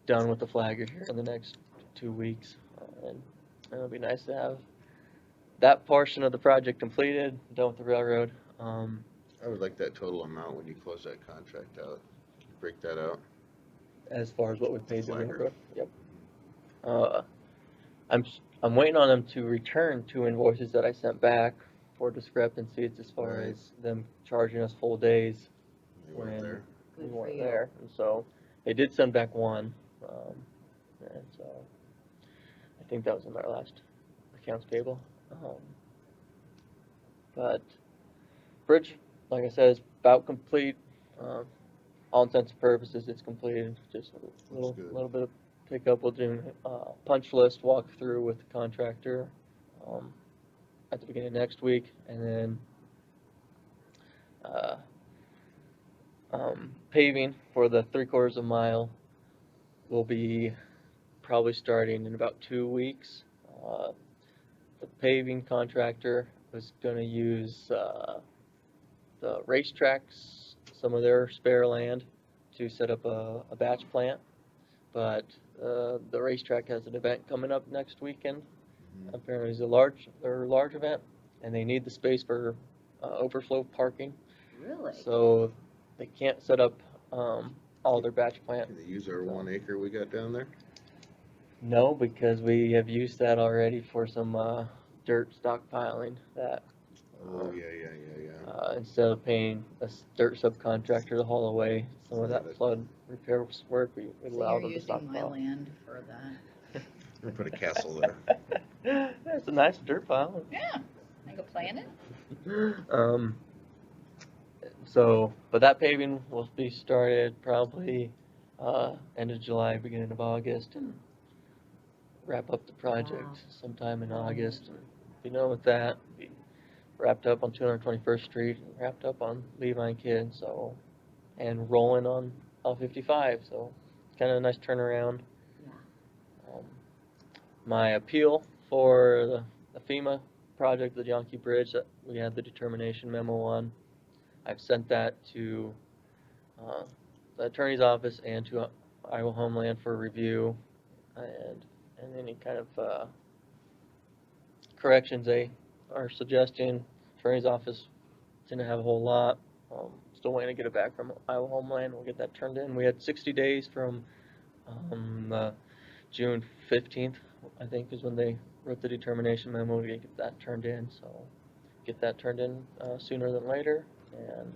done with the flagger here in the next 2 weeks, and it'll be nice to have that portion of the project completed, done with the railroad. I would like that total amount when you close that contract out. Break that out. As far as what we paid the Flagger. railroad. Yep. I'm waiting on them to return 2 invoices that I sent back for discrepancies as far Right. as them charging us full days They weren't when there. we Good for weren't you. there. And so they did send back one, and so I think that was in our last accounts payable. But bridge, like I said, is about complete. All intents and purposes, it's completed. Just a good. little bit of pickup. We'll do punch list walkthrough with the contractor at the beginning of next week, and then paving for the 3/4 of a mile will be probably starting in about 2 weeks. The paving contractor was going to use the racetracks, some of their spare land, to set up a batch plant, but the racetrack has an event coming up next weekend. Apparently it's a large event, and they need the space for overflow parking, Really? so they can't set up all their batch plant. Can they use our 1 acre we got down there? No, because we have used that already for some dirt stockpiling. That Oh, yeah. instead of paying a dirt subcontractor to haul away some of that flood repair work, we So allow you're them to using my stockpile. land for that? We're gonna put a castle there. That's a nice dirt pile. Yeah, think of playing it? So, but that paving will be started probably end of July, beginning of August, and wrap up the project Wow. sometime in August. And be done with that. Be wrapped up on 221st Street, and wrapped up on Levi and Kidd, so, and rolling on L55. So, it's kind of a nice turnaround. Yeah. My appeal for the FEMA project, the Yonke Bridge, that we had the determination memo on, I've sent that to the attorney's office and to Iowa Homeland for review, and any kind of corrections they are suggesting. Attorney's office didn't have a whole lot. Still waiting to get it back from Iowa Homeland. We'll get that turned in. We had 60 days from June 15th, I think, is when they wrote the determination memo to get that turned in. So get that turned in sooner than later. And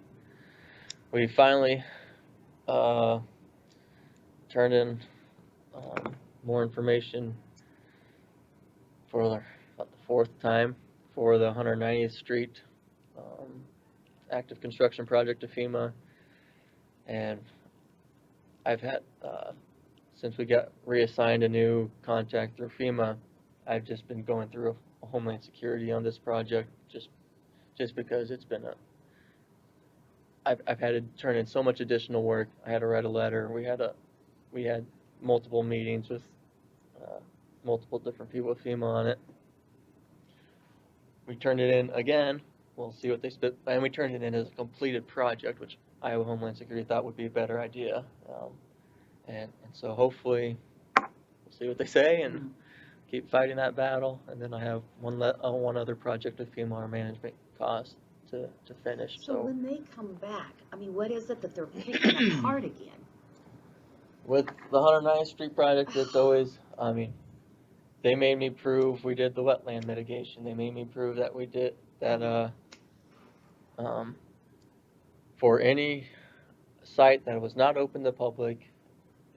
we finally turned in more information for about the fourth time for the 190th Street active construction project to FEMA. And I've had, since we got reassigned a new contact through FEMA, I've just been going through a Homeland Security on this project just because it's been I've had to turn in so much additional work. I had to write a letter. We had multiple meetings with multiple different people with FEMA on it. We turned it in again. We'll see what they spit, and we turned it in as a completed project, which Iowa Homeland Security thought would be a better idea. And so hopefully we'll see what they say and keep fighting that battle. And then I have one other project with FEMA, our management cost to finish. So when they come back, I mean, what is it that they're picking apart again? With the 109th Street project, it's always, I mean, they made me prove we did the wetland mitigation. They made me prove that we did that, for any site that was not open to the public,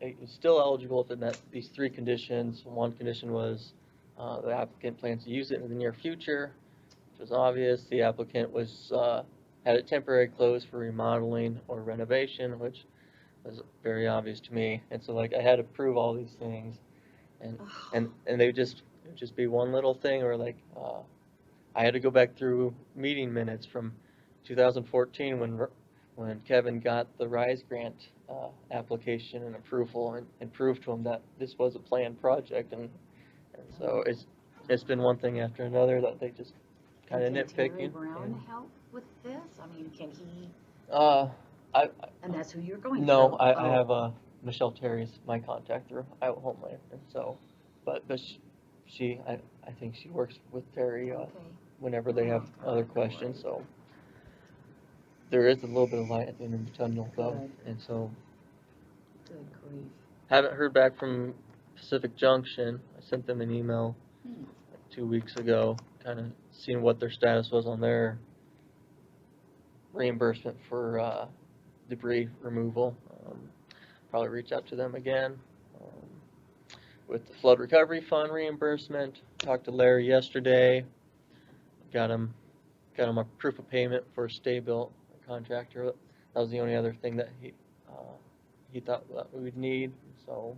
it was still eligible if it met these three conditions. One condition was the applicant plans to use it in the near future, which was obvious. The applicant was had it temporarily closed for remodeling or renovation, which was very obvious to me. And so, like, I had to prove all these things, and they would just be one little thing, or like I had to go back through meeting minutes from 2014 when Kevin got the RISE grant application and approval, and prove to him that this was a planned project, and so it's been one thing after another that they just kind of Can Terry nitpicking. Brown help with this? I mean, can he? And that's who you're going no, through? I have Michelle Terry's my contact through Iowa Homeland, and so, but she I think she works with Terry Okay. whenever they have other questions, so there is a little bit of light at the end of the tunnel though. Good. And so Good grief. haven't heard back from Pacific Junction. I sent them an email like 2 weeks ago, kind of seeing what their status was on their reimbursement for debris removal. Probably reach out to them again. With the flood recovery fund reimbursement, talked to Larry yesterday. Got him a proof of payment for a stay-built contractor. That was the only other thing that he thought that we would need. So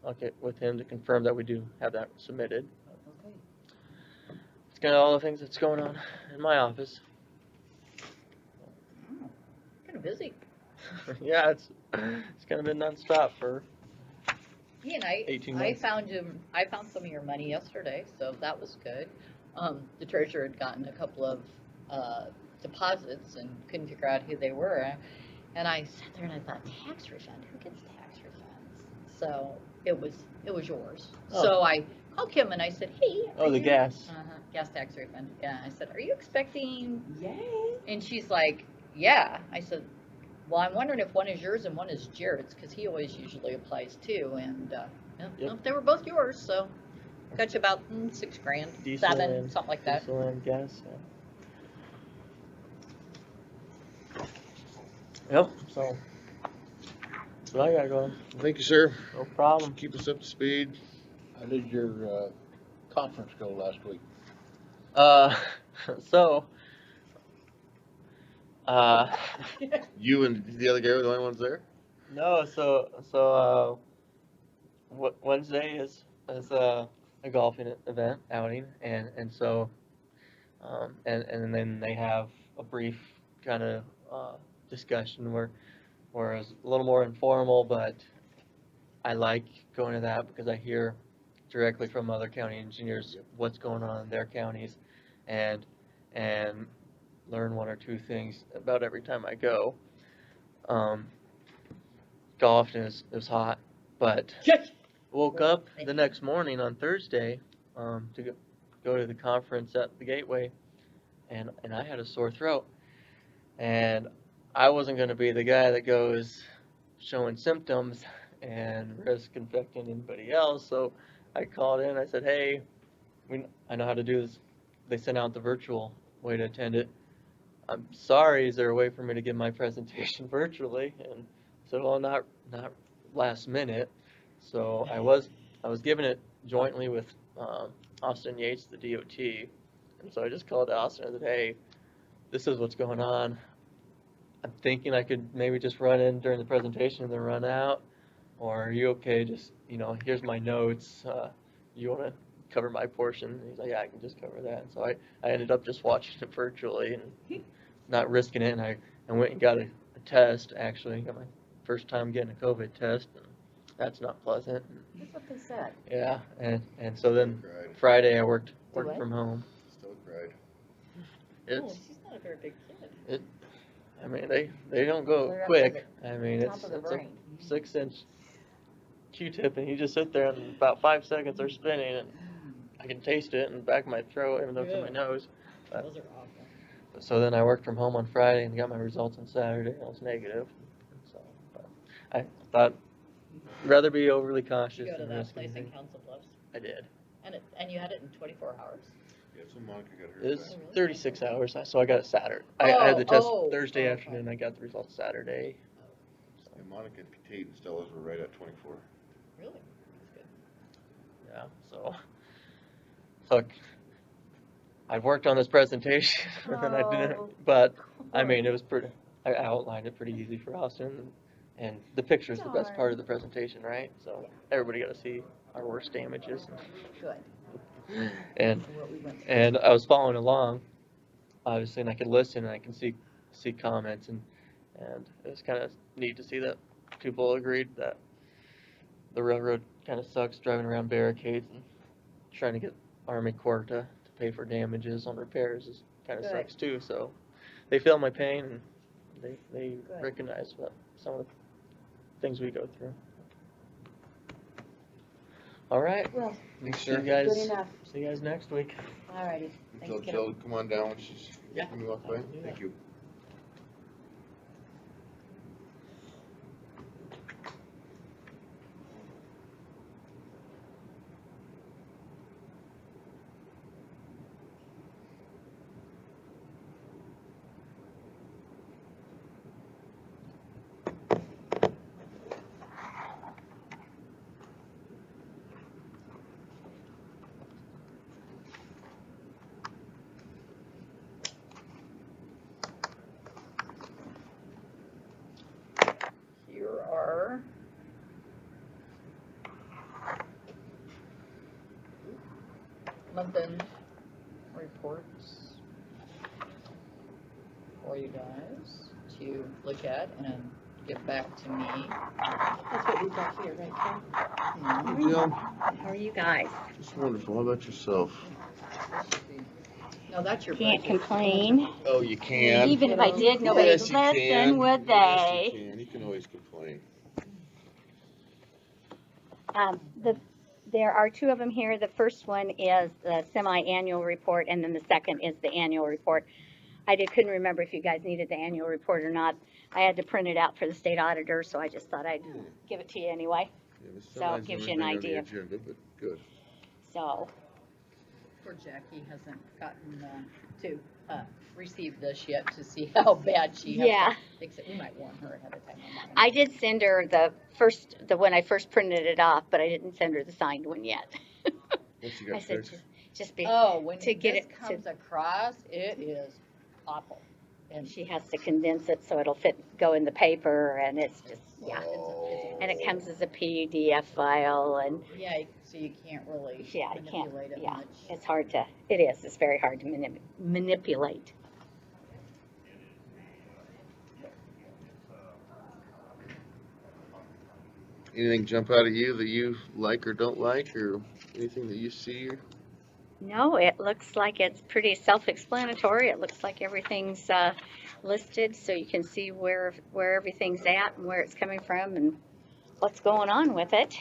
I'll get with him to confirm that we do have that submitted. Okay. It's kind of all the things that's going on in my office. Kind of busy. Yeah, it's kind of been nonstop for Yeah, and 18 I months. I found some of your money yesterday, so that was good. The treasurer had gotten a couple of deposits and couldn't figure out who they were. And I sat there and I thought, tax refund? Who gets tax refunds? So it was yours. Oh. So I called Kim and I said, hey. Oh, the gas. Gas tax refund. Yeah, I said, are you expecting? Yay. And she's like, yeah. I said, well, I'm wondering if one is yours and one is Jared's, because he always usually applies too. And Yep. they were both yours, so got you about $6,000, Diesel $7,000, and- something like that. Diesel and gas. Yeah. Yep. So that's what I got going. Thank you, sir. No problem. Keep us up to speed. How did your conference go last week? So. You and the other guy were the only ones there? No, so Wednesday is a golfing event outing, and so and then they have a brief kind of discussion where it's a little more informal, but I like going to that because I hear directly from other county engineers what's going on in their counties, and learn one or two things about every time I go. golfed and it was hot, but woke up the next morning on Thursday to go to the conference at the Gateway, and I had a sore throat, and I wasn't going to be the guy that goes showing symptoms and risk infecting anybody else. So I called in. I said, "Hey, I know how to do this." They sent out the virtual way to attend it. I'm sorry, is there a way for me to give my presentation virtually? And I said, well, not last minute. So I was giving it jointly with Austin Yates, the DOT. And so I just called Austin and said, hey, this is what's going on. I'm thinking I could maybe just run in during the presentation and then run out. Or are you okay? Just, here's my notes. You want to cover my portion? And he's like, yeah, I can just cover that. And so I ended up just watching it virtually and not risking it. And I went and got a test, actually. Got my first time getting a COVID test. And that's not pleasant. That's what they said. Yeah. And so then Cried. Friday I worked what? from home. Still cried. Oh, It's, she's not a very big kid. I mean, they don't go They're up to quick. I mean, Top it's of the a brain. 6-inch Q-tip, and you just sit there, and about 5 seconds they're spinning, and I can taste it in the back of my throat, even though it's in my nose. Those are awful. So then I worked from home on Friday and got my results on Saturday. I was negative. So, but I thought I'd rather be overly Did cautious you go to than that risk place in anything. Council Bluffs? I did. And you had it in 24 hours? Yeah, so Monica got It hers was back. really? 36 hours, so I got it Saturday. I had the test Thursday okay. afternoon. I got the results Saturday. And Monica, Kate, and Stella's were right at 24. Really? That's good. Yeah, so I've worked on this presentation and I Oh, didn't, but I mean, it was pretty, I outlined it pretty easy for Austin, and the picture is the best part of the presentation, right? So everybody got to see our worst damages. Good. And What we went through. and I was following along, obviously, and I could listen and I can see comments, and it was kind of neat to see that people agreed that the railroad kind of sucks driving around barricades and trying to get Army Corps to pay for damages on repairs is kind of Good. sucks too. So they feel my pain and they Good. recognize what some of the things we go through. All right. Well, Thanks, See you sir. guys. good enough. See you guys next week. Alrighty. Tell Thanks, Jill to come on down when Yeah. when you walk by. Thank you. Here are month-end reports for you guys to look at and get back to me. That's what you got here, right, Ken? Mhm. Hey, Jill. How are you guys? Just wonderful. How about yourself? No, that's your Can't budget. complain. Oh, you can. Even if I did, nobody would Yes, you listen, can. would Yes, they? you can. You can always complain. There are two of them here. The first one is the semi-annual report, and then the second is the annual report. Couldn't remember if you guys needed the annual report or not. I had to print it out for the state auditor, so I just thought I'd give it to you anyway. Yeah, this So, summarizes gives you an everything on the idea. agenda, but good. So, Poor Jackie hasn't gotten to receive this yet to see how bad she has yeah. to fix it. We might warn her ahead of time on that one. I did send her the when I first printed it off, but I didn't send her the signed one yet. Once you I got said, fixed. just be, Oh, when to get this it to- comes across, it is awful. And she has to condense it so it'll go in the paper, and it's just, yeah. Oh. And it comes as a PDF file, and yeah, so you can't really yeah, you can't, manipulate it yeah. much. It's very hard to manipulate. Anything jump out at you that you like or don't like, or anything that you see? No, it looks like it's pretty self-explanatory. It looks like everything's listed, so you can see where everything's at and where it's coming from and what's going on with it.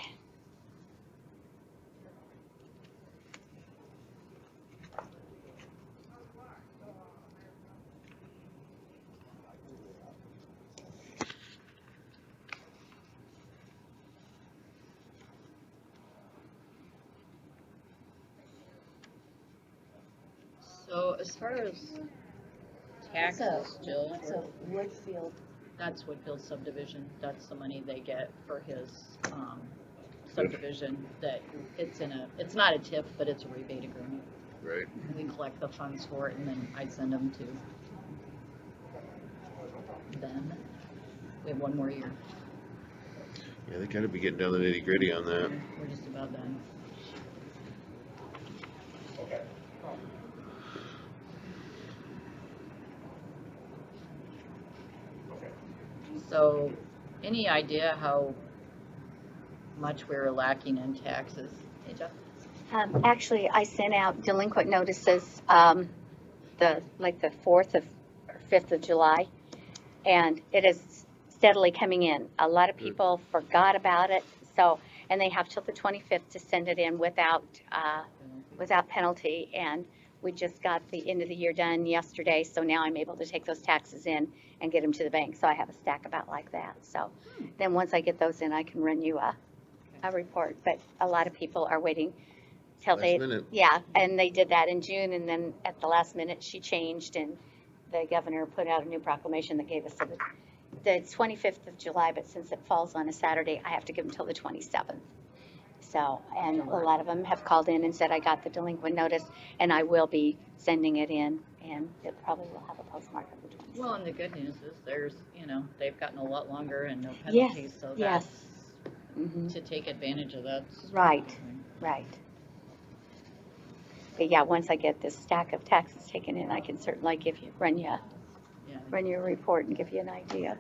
So as far as taxes, Jill, What's a Woodfield? that's Woodfield subdivision, that's the money they get for his, subdivision, that it's not a TIF, but it's a rebate agreement. Right. We collect the funds for it and then I send them to them. We have one more year. Yeah, they gotta be getting down to the nitty-gritty on that. We're just about done. So, any idea how much we're lacking in taxes? Hey, Jeff? Actually, I sent out delinquent notices the 4th of or 5th of July, and it is steadily coming in. A lot of people forgot about it, so, and they have till the 25th to send it in without penalty, and we just got the end of the year done yesterday, so now I'm able to take those taxes in and get them to the bank, so I have a stack about like that. So then once I get those in, I can run you a report, but a lot of people are waiting till Last minute. yeah, and they did that in June, and then at the last minute, she changed, and the governor put out a new proclamation that gave us the 25th of July, but since it falls on a Saturday, I have to give them till the 27th. So, and a lot of them have called in and said, I got the delinquent notice, and I will be sending it in, and it probably will have a postmark of the 27th. Well, and the good news is they've gotten a lot longer and no Yes, penalties, so yes. that's, Mhm. to take advantage of that. Right. Right. But yeah, once I get this stack of taxes taken in, I can certainly run you a report and give you an idea.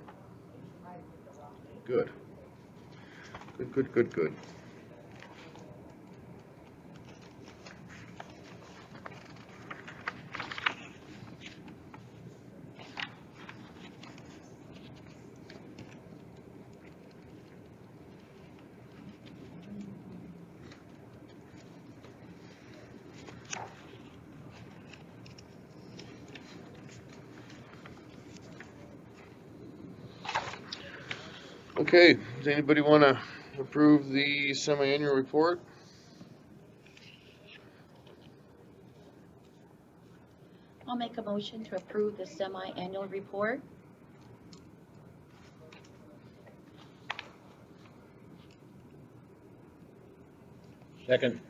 Good. Good. Okay, does anybody wanna approve the semi-annual report? I'll make a motion to approve the semi-annual report. Second.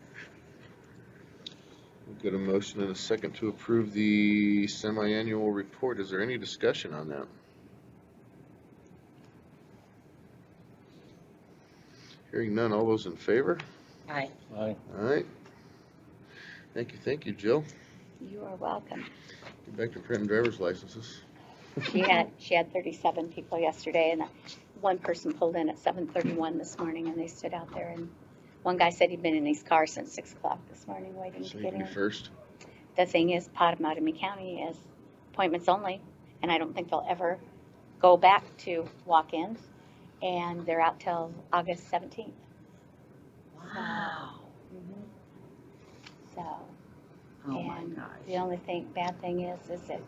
We've got a motion and a second to approve the semi-annual report. Is there any discussion on that? Hearing none, all those in favor? Aye. Aye. Alright. Thank you, Jill. You are welcome. Get back to printing driver's licenses. She had 37 people yesterday, and one person pulled in at 7:31 this morning, and they stood out there, and one guy said he'd been in his car since 6 o'clock this morning waiting So to you get can be in. first. The thing is, Pottawatomie County is appointments only, and I don't think they'll ever go back to walk-ins, and they're out till August 17th. Wow. So, Oh my and gosh. the only bad thing is it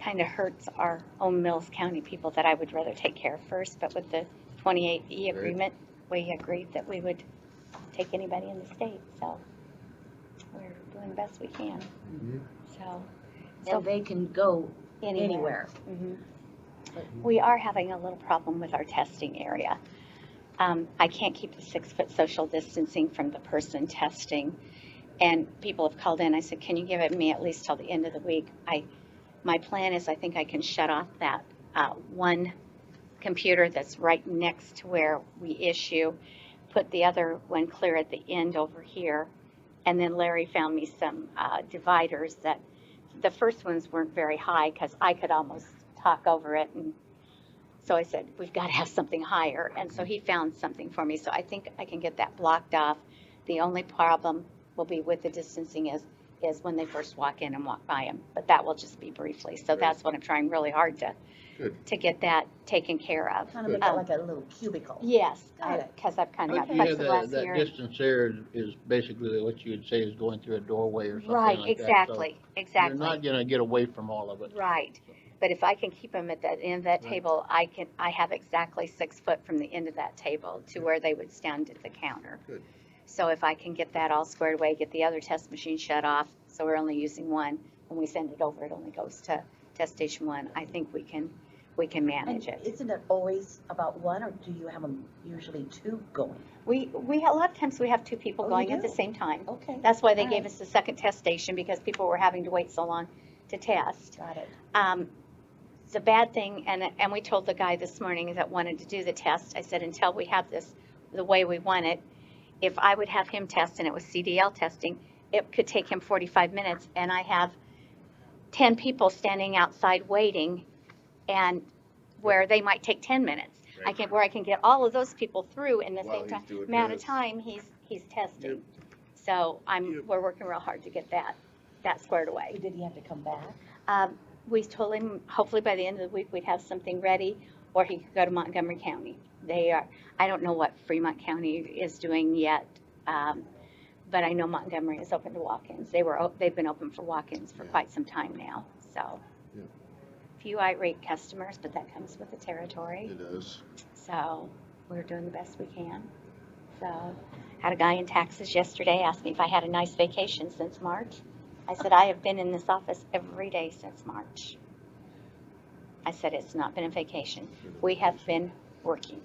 kind of hurts our own Mills County people that I would rather take care of first, but with the 28E Right. agreement, we agreed that we would take anybody in the state, so we're doing the best we can, Mhm. so. And they can go anywhere. Mhm. We are having a little problem with our testing area. I can't keep the 6-foot social distancing from the person testing, and people have called in. I said, can you give it me at least till the end of the week? My plan is I think I can shut off that one computer that's right next to where we issue, put the other one clear at the end over here, and then Larry found me some dividers that the first ones weren't very high because I could almost talk over it, and so I said, we've got to have something higher, and so he found something for me, so I think I can get that blocked off. The only problem will be with the distancing is when they first walk in and walk by them, but that will just be briefly. So that's what I'm trying really hard Good. to get that taken care of. Kind of make it like a little cubicle. Yes, Got it. because I've kind of got You have plexiglass that here. and- distance there is basically what you would say is going through a doorway or something Right, like that. So exactly, exactly. You're not gonna get away from all of it. Right, but if I can keep them at that end of that Right. table, I have exactly 6 foot from the end of that table to where they would stand at the counter. Good. So if I can get that all squared away, get the other test machine shut off, so we're only using one, when we send it over, it only goes to test station 1, I think we can manage And it. isn't it always about one, or do you have them usually two going? We a lot of times we have 2 people Oh, you going at the do? same time. Okay. That's why they All gave right. us the second test station, because people were having to wait so long to test. Got it. The bad thing, and we told the guy this morning that wanted to do the test, I said, until we have this the way we want it, if I would have him test and it was CDL testing, it could take him 45 minutes, and I have 10 people standing outside waiting, and where they might take 10 minutes. I can get all of those people through in the While same he's doing amount of his. time he's testing. So we're working real hard to get that squared away. Did he have to come back? We told him hopefully by the end of the week we'd have something ready, or he could go to Montgomery County. I don't know what Fremont County is doing yet, but I know Montgomery is open to walk-ins. They've been open for walk-ins for quite some time now, so. Yeah. Few irate customers, but that comes with the territory. It is. So we're doing the best we can. So had a guy in taxes yesterday ask me if I had a nice vacation since March. I said, I have been in this office every day since March. I said, it's not been a vacation. We have been working.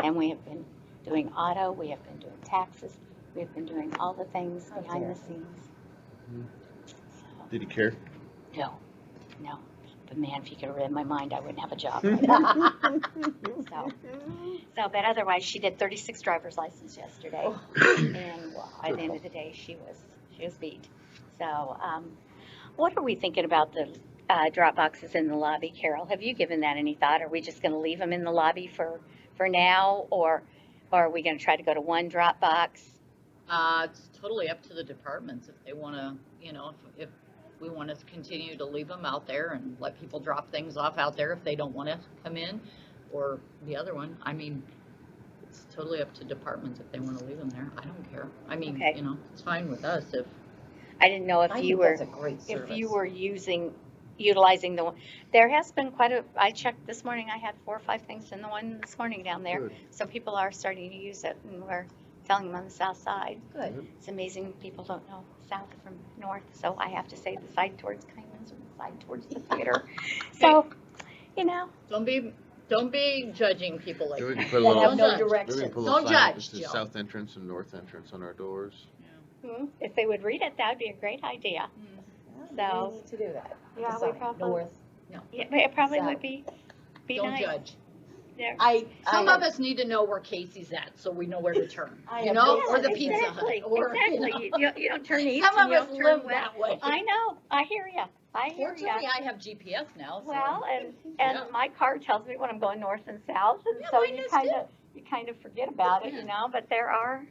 And we have been doing auto, we have been doing taxes, we have been doing all the things behind the scenes. So, Did he care? no. But man, if you could have read my mind, I wouldn't have a job right now. So, but otherwise, she did 36 driver's license yesterday. And by the end of the day, she was beat. So, what are we thinking about the drop boxes in the lobby, Carol? Have you given that any thought? Are we just gonna leave them in the lobby for now, or are we gonna try to go to one drop box? It's totally up to the departments if they wanna, if we wanna continue to leave them out there and let people drop things off out there if they don't wanna come in, or the other one. I mean, it's totally up to departments if they wanna leave them there. I don't care. I mean, Okay. it's fine with us if. I didn't know if you were. That's a great service. If you were utilizing the one, there has been I checked this morning, I had 4 or 5 things in the one this morning down there. Good. So people are starting to use it, and we're telling them on the south side. Good. It's amazing people don't know south from north, so I have to say the side towards Kyman's or the side towards the theater. So, Don't be judging people like Maybe we that. can put a That little- have no maybe we direction. can put a Don't little sign, judge, this is Jill. south entrance and north entrance on our doors. if they would read it, that would be a great idea. So- We need to do that. Yeah, we probably, North. yeah, but it probably South. would be Don't nice. judge. There. Some of us need to know where Casey's at, so we know where to turn, Yeah, or the Pizza Hut, exactly, or, exactly. You don't turn east Some and of you us don't turn live west. that way. I know, I hear ya. Fortunately, I have GPS now, so. Well, and Yeah. my car tells me when I'm going north and south, and Yeah, so mine you does kind of forget about it, Yeah. but there are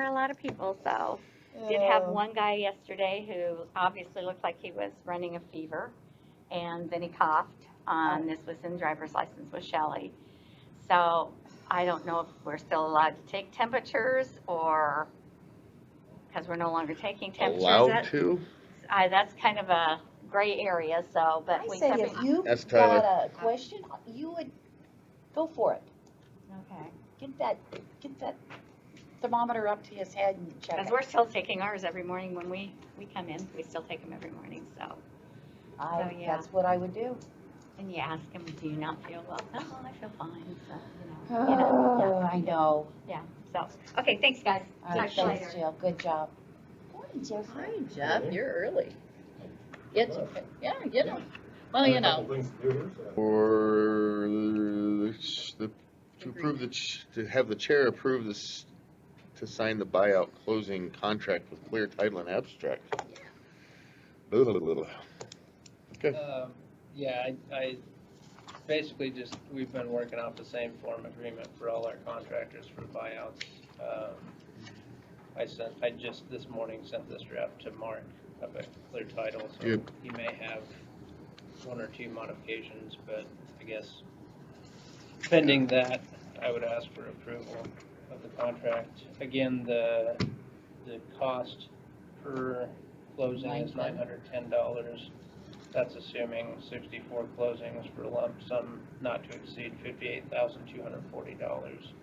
a lot of people, so. Did have one guy yesterday who obviously looked like he was running a fever, and then he coughed. This was in driver's license with Shelley. So I don't know if we're still allowed to take temperatures, or, because we're no longer taking temperatures. Allowed to? That's kind of a gray area, so, but I we say kept if it. you That's got Tyler. a question, you would go for it. Okay. Get that thermometer up to his head and check Because it. we're still taking ours every morning when we come in. We still take them every morning, so. yeah. That's what I would do. And you ask them, do you not feel well? No, I feel fine, so, I know. yeah. So, okay, thanks, guys. All right, Talk to you thanks, later. Jill, good job. Hi, Jeff, you're early. It's, yeah, well, Or to approve to have the chair approve this, to sign the buyout closing contract with Clear Title and Abstract. Blah, blah, blah, blah. Okay. Yeah, I basically just, we've been working off the same form agreement for all our contractors for buyouts. I just this morning sent this draft to Mark up at Clear Title, so Yep. he may have one or two modifications, but I guess pending that, I would ask for approval of the contract. Again, the cost per closing is $910. That's assuming 64 closings for a lump sum not to exceed $58,240.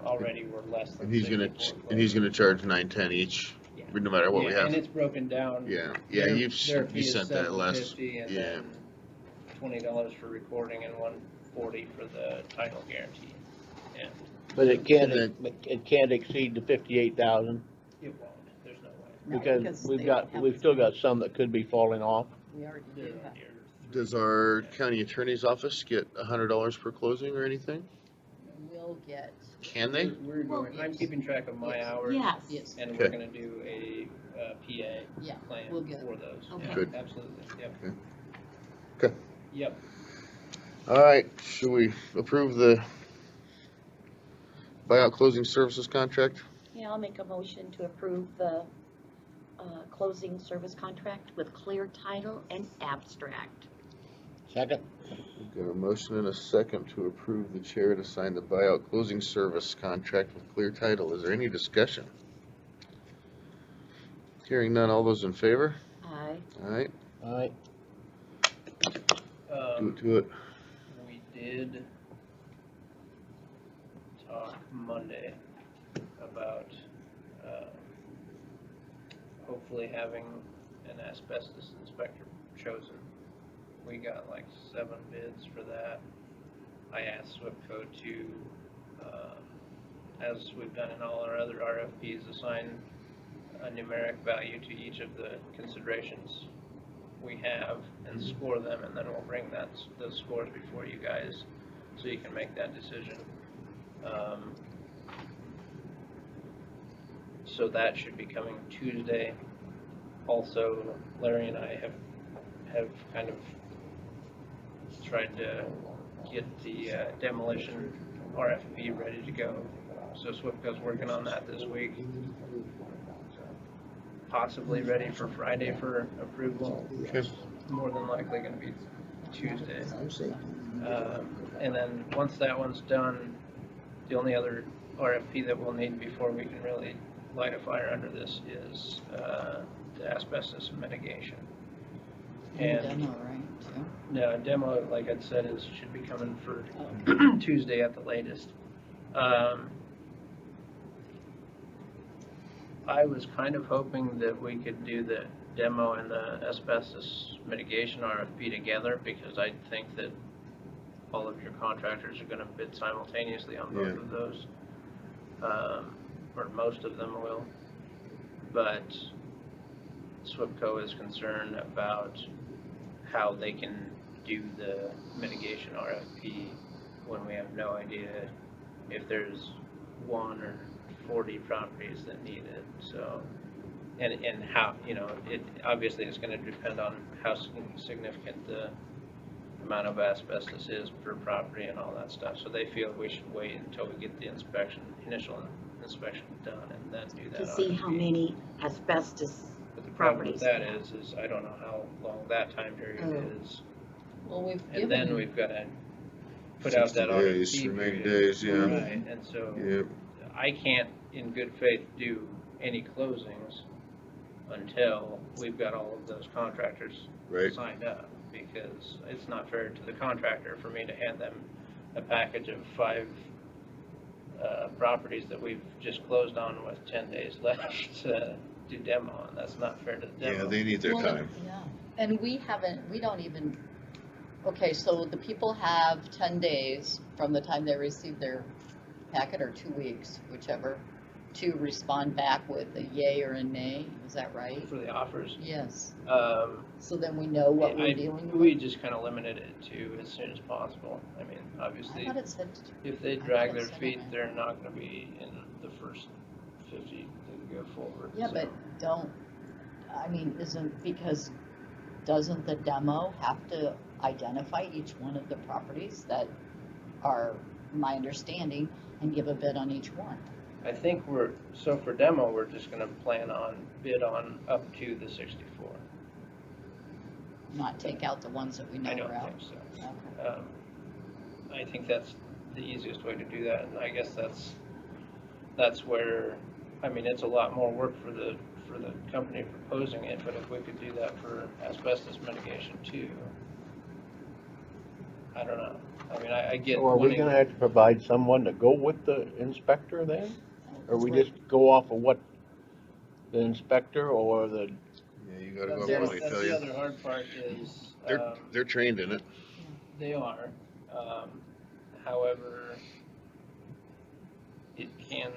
Already we're less than And he's 64 gonna charge $910 each, Yeah. no matter what we Yeah, and have. it's broken down. Yeah, Their you fee is sent that last, $750 and yeah. then $20 for recording and $140 for the title guarantee. And But it can't, And it can't exceed the 58,000, it won't, there's no way. No, because they we've still got some that could be falling off. We already There do are have. three. Does our county attorney's office get $100 per closing or anything? We'll get, Can they? We're going, I'm keeping track of my Yes. hours. Yes. yes, And we're Okay. gonna do a PA yeah, plan we'll get- for those. Okay. Yeah, Good. absolutely, yep. Okay. Yep, All right, should we approve the buyout closing services contract? Yeah, I'll make a motion to approve the closing service contract with Clear Title and Abstract. Second? We've got a motion and a second to approve the chair to sign the buyout closing service contract with Clear Title. Is there any discussion? Hearing none, all those in favor? Aye. All right, All right, do it to it. we did talk Monday about, hopefully having an asbestos inspector chosen. We got like 7 bids for that. I asked SWIPCO to, as we've done in all our other RFPs, assign a numeric value to each of the considerations we have and score them, and then we'll bring those scores before you guys so you can make that decision. So that should be coming Tuesday. Also, Larry and I have kind of tried to get the demolition RFP ready to go. So SWIPCO's working on that this week. Possibly ready for Friday for approval. Okay. More than likely gonna be Tuesday. And then once that one's done, the only other RFP that we'll need before we can really light a fire under this is the asbestos mitigation. and And demo, right, too? no, demo, like I said, should be coming for Okay. Tuesday at the latest. I was kind of hoping that we could do the demo and the asbestos mitigation RFP together, because I think that all of your contractors are gonna bid simultaneously on both Yeah. of those. Or most of them will. But SWIPCO is concerned about how they can do the mitigation RFP when we have no idea if there's 1 or 40 properties that need it. So, and how, it obviously is gonna depend on how significant the amount of asbestos is per property and all that stuff. So they feel we should wait until we get the initial inspection done and then do that. To see how RFP. many asbestos, But the problem with properties. that is I don't know how long that time period Oh. is. Well, we've And then given, we've gotta put out 60 that days, RFP remaining period. days, yeah. Right, and so Yep. I can't in good faith do any closings until we've got all of those contractors Right. signed up, because it's not fair to the contractor for me to hand them a package of 5 properties that we've just closed on with 10 days left to do demo on. That's not fair to the demo. Yeah, they need their Well, time. yeah, and we don't even, okay, so the people have 10 days from the time they receive their packet, or 2 weeks, whichever, to respond back with a yay or a nay, is that right? For the offers. Yes, Um, so then we know what we're dealing with. We just kind of limited it to as soon as possible. I mean, I obviously, thought it said, if they I thought drag it their said feet, that. they're not gonna be in the first 50 that go forward. yeah, so. but doesn't the demo have to identify each one of the properties that are my understanding and give a bid on each one? I think so for demo, we're just gonna bid on up to the 64. Not take out the ones that we know I don't are out. think so. Okay. I think that's the easiest way to do that, and I guess that's where, I mean, it's a lot more work for the company proposing it, but if we could do that for asbestos mitigation too, I don't know. I mean, I get. So are we wanting- gonna have to provide someone to go with the inspector then? Or we just go off of what the inspector or the, Yeah, you gotta go That's up what they that's tell the you. other hard part is, They're trained in it. they are, however, it can,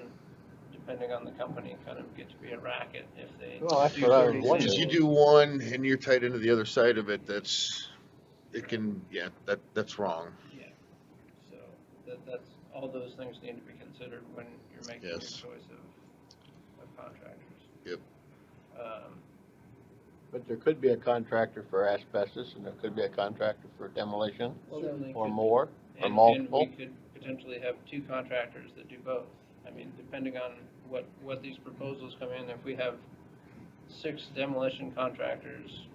depending on the company, kind of get to be a racket if they. Well, that's do what I was 30 wondering. Because you samples. do one and you're tied into the other side of it, that's wrong. Yeah, so that's, all those things need to be considered when you're making your Yes. choice of contractors. Yep. but there could be a contractor for asbestos and there could be a contractor for demolition Certainly or could be. more or And multiple. we could potentially have two contractors that do both. I mean, depending on what these proposals come in, if we have 6 demolition contractors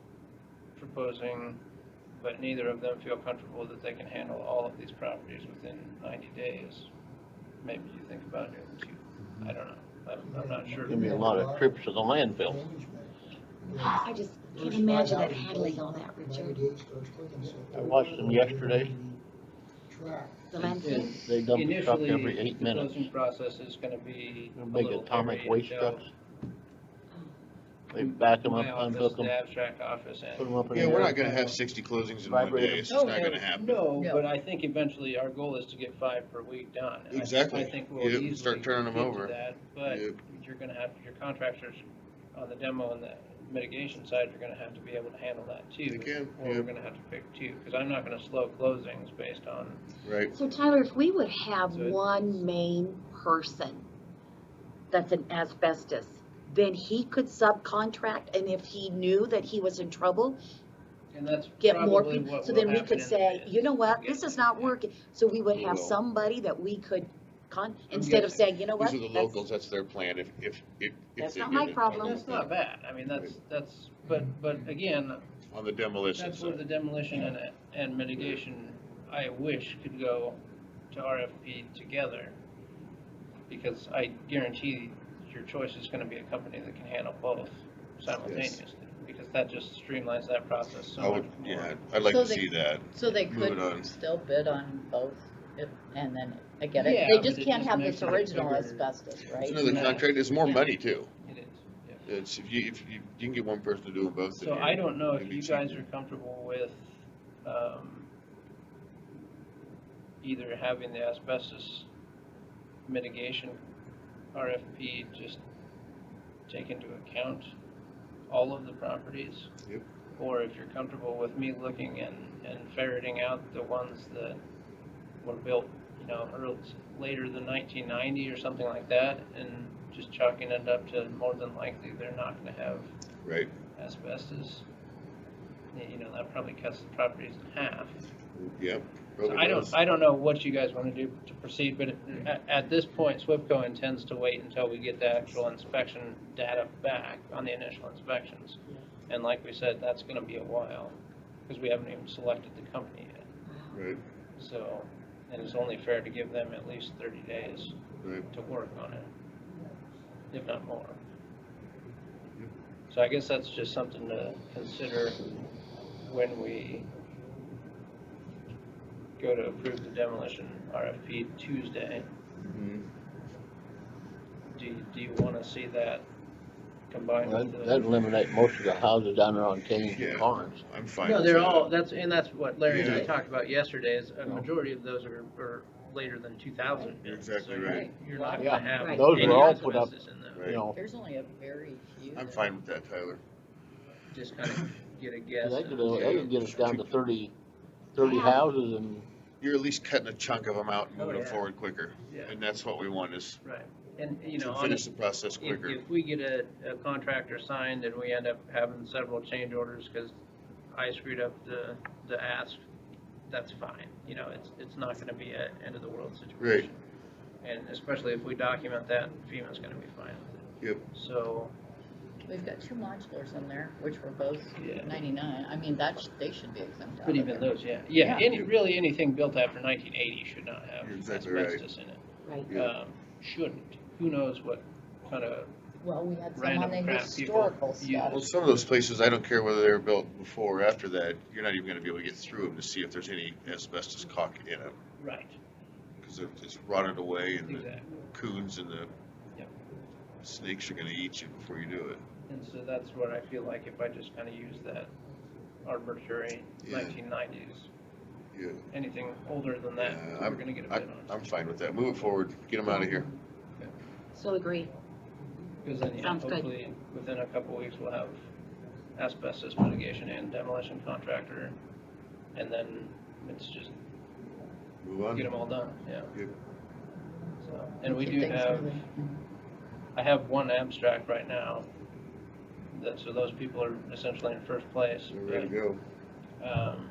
proposing, but neither of them feel comfortable that they can handle all of these properties within 90 days, maybe you think about doing 2. I don't know. I'm not sure. Gonna be a lot of trips to the landfill. I just can't imagine it handling all that, Richard. I watched them yesterday. The landfill? They dump a truck Initially, every 8 the minutes. closing process is gonna be a Big little atomic hairy waste until trucks. They back them up, my office, unhook them, the abstract office, and put them up in the Yeah, air. we're not gonna have 60 closings in one Vibrate day. them. It's just not gonna happen. No, No. but I think eventually our goal is to get 5 per week done. And Exactly. I think we'll Yep, easily start turning them get to over. that, but Yep. you're gonna have, your contractors on the demo and the mitigation side, you're gonna have to be able to handle that too. They can, Or yeah. we're gonna have to pick 2, because I'm not gonna slow closings based on, Right. So Tyler, if we would have So it's- one main person that's an asbestos, then he could subcontract, and if he knew that he was in trouble, and that's get more probably people. what So will then we happen could in the say, bids. you know what, this is not working. So we would We have will. somebody that we could instead of guessing. saying, you know what? These are the that's- locals, that's their plan, if That's they not get my it. problem. That's not bad, I mean, but again, On the demolition that's where the side. demolition and mitigation, I wish could go to RFP together. Because I guarantee your choice is gonna be a company that can handle both simultaneously. Because that just streamlines that process I so would, much more. yeah, I'd like So to they- see that. So they Move it on. could still bid on both, and then, I get it, Yeah, they but just it can't just have makes this it a original bigger- asbestos, right? It's another Yeah. contract, it's more Yeah. money too. It is, yeah. It's, if you can get one person to do them both. So then I don't know if it'd be you guys cheaper. are comfortable with, either having the asbestos mitigation RFP just take into account all of the properties. Yep. Or if you're comfortable with me looking and ferreting out the ones that were built, later than 1990 or something like that, and just chalking it up to more than likely they're not gonna have Right, asbestos. That probably cuts the properties in half. yep. So probably I don't know what you guys wanna do to proceed, but at this point, SWPCO intends to wait until we get the actual inspection data back on the initial inspections. And like we said, that's gonna be a while, because we haven't even selected the company yet. Right, So, and it's only fair to give them at least 30 days right. to work on it, if not more. So I guess that's just something to consider when we go to approve the demolition RFP Tuesday. Mhm. Do you wanna see that combined with the? That'd eliminate most of the houses down there on Kings Yeah. and Barnes. I'm fine No, with they're that. all, that's what Larry and I Yeah. talked about yesterday, is a No. majority of those are later than 2000. You're exactly So right. You're not Yeah. gonna have Right. Those any were all put up, asbestos in them. Right. You know, There's only a very few. I'm that- fine with that, Tyler. Just kind of get a guess. they and- could get us down to 30 Yeah. houses and You're at least cutting a chunk of them out and Oh, moving them yeah. forward quicker. Yeah. And that's what we want is Right, and, to finish honest, the process if, quicker. if we get a contractor signed and we end up having several change orders because I screwed up the ask, that's fine. It's not gonna be an end of the world situation. And especially if we document that, FEMA's gonna be fine with it. Yep. So, We've got 2 modulars in there, which were both Yeah. 99. I mean, they should be exempt out but of even there. those, yeah, Yeah. really anything built after 1980 should not have You're exactly right. asbestos in it. Right. Yeah. Shouldn't. Who knows what kind of Well, we had some random on the crap historical people use. stuff. Well, some of those places, I don't care whether they were built before or after that, you're not even gonna be able to get through them to see if there's any asbestos caulk in it. Right, Because it's rotted away and the exactly. coons and the Yep. snakes are gonna eat you before you do it. And so that's what I feel like if I just kind of use that arbitrary Yeah. 1990s. Yeah. Anything older than that, Yeah, we're gonna get a bid on. I'm fine with that. Move it forward. Get them out of here. So agree. Because then, yeah, Sounds good. hopefully, within a couple weeks, we'll have asbestos mitigation and demolition contractor. And then it's just Move on. get them all done, yeah. Yep. So, and we Keep do things have, moving. I have one abstract right now. So those people are essentially in first place. We're ready to go. Um,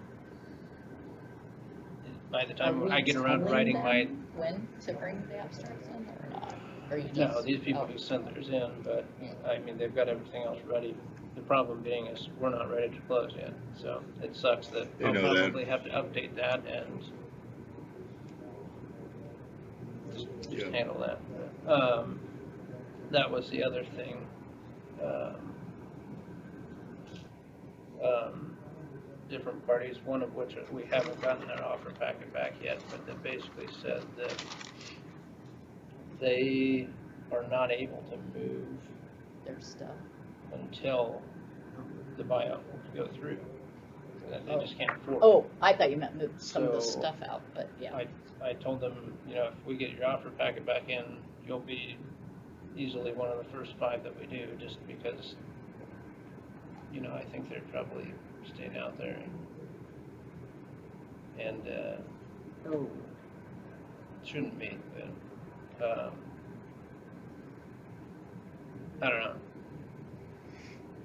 By the Are time we I get around to telling writing them my, when to bring the abstracts in or not? Or you just? no, these people oh, who sent theirs in, but, Yeah. I mean, they've got everything else ready. The problem being is, we're not ready to close yet, so it sucks that They I'll know that. probably have to update that and just Yeah. handle that. That was the other thing. Different parties, one of which we haven't gotten their offer packet back yet, but that basically said that they are not able to move Their stuff. until the buyout will go through. That they just can't afford it. Oh, I thought you meant move some of the So, stuff out, but yeah. I told them, you know, if we get your offer packet back in, you'll be easily one of the first 5 that we do, just because, you know, I think they're probably staying out there and Oh. shouldn't be, but, I don't know.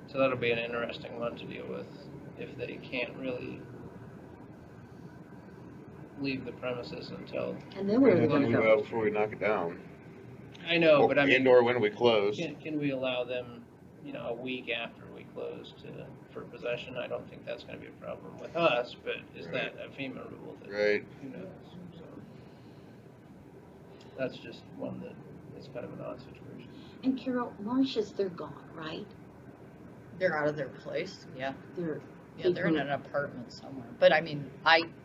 So that'll be an interesting one to deal with, if they can't really leave the premises until, And then We're where are gonna we have to gonna move go? out before we knock it down. I know, but I mean. And/or when we close. Can we allow them, you know, a week after we close for possession? I don't think that's gonna be a problem with us, but is that a FEMA rule that, Right. who knows, so. That's just one that is kind of an odd situation. And Carol, Marsha's, they're gone, right? They're out of their place, yeah. They're, Yeah, they're in an apartment somewhere. But I mean,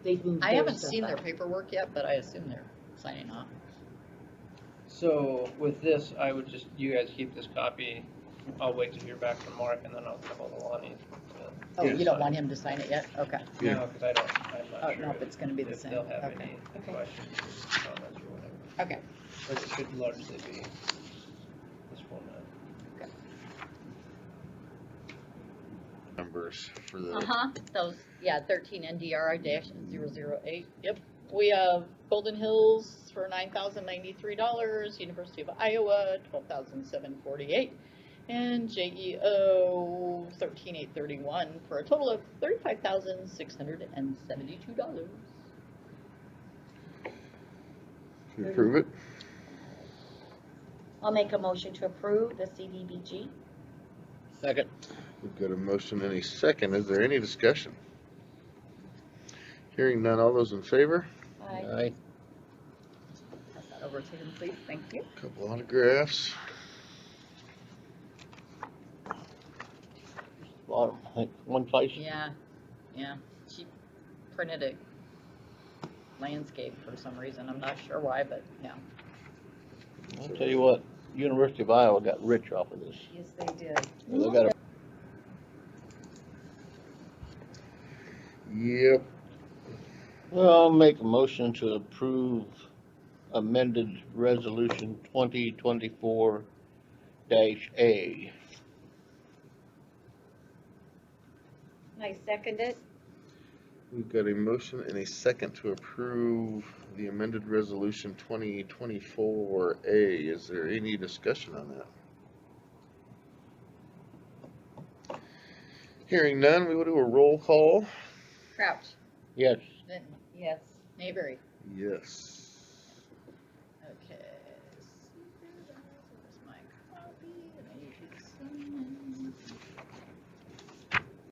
they've moved I their haven't stuff seen their out. paperwork yet, but I assume they're signing off. So with this, I would just, you guys keep this copy. I'll wait to hear back from Mark and then I'll call Lonnie. Oh, you Yes. don't want him to sign it yet? Okay. Yeah. No, because I'm Oh, not sure no, if it's gonna be the if same. they'll have Okay. any questions or comments or whatever. Okay. But it should largely be this format. Numbers for the. Uh-huh, those, yeah, 13 NDRI-008, yep. We have Golden Hills for $9,093, University of Iowa, $12,748, and JEO 13,831 for a total of $35,672. Can we approve it? I'll make a motion to approve the CDBG. Second. We've got a motion and a second. Is there any discussion? Hearing none, all those in favor? Aye. Pass that over to him, please, thank you. Couple autographs. Well, I think one place. Yeah, she printed a landscape for some reason, I'm not sure why, but yeah. I'll tell you what, University of Iowa got rich off of this. Yes, they did. They got a Yep. Well, I'll make a motion to approve amended resolution 2024-A. I second it. We've got a motion and a second to approve the amended resolution 2024A. Is there any discussion on that? Hearing none, we will do a roll call. Crouch, Yes. Benton, Yes. Mayberry, Yes.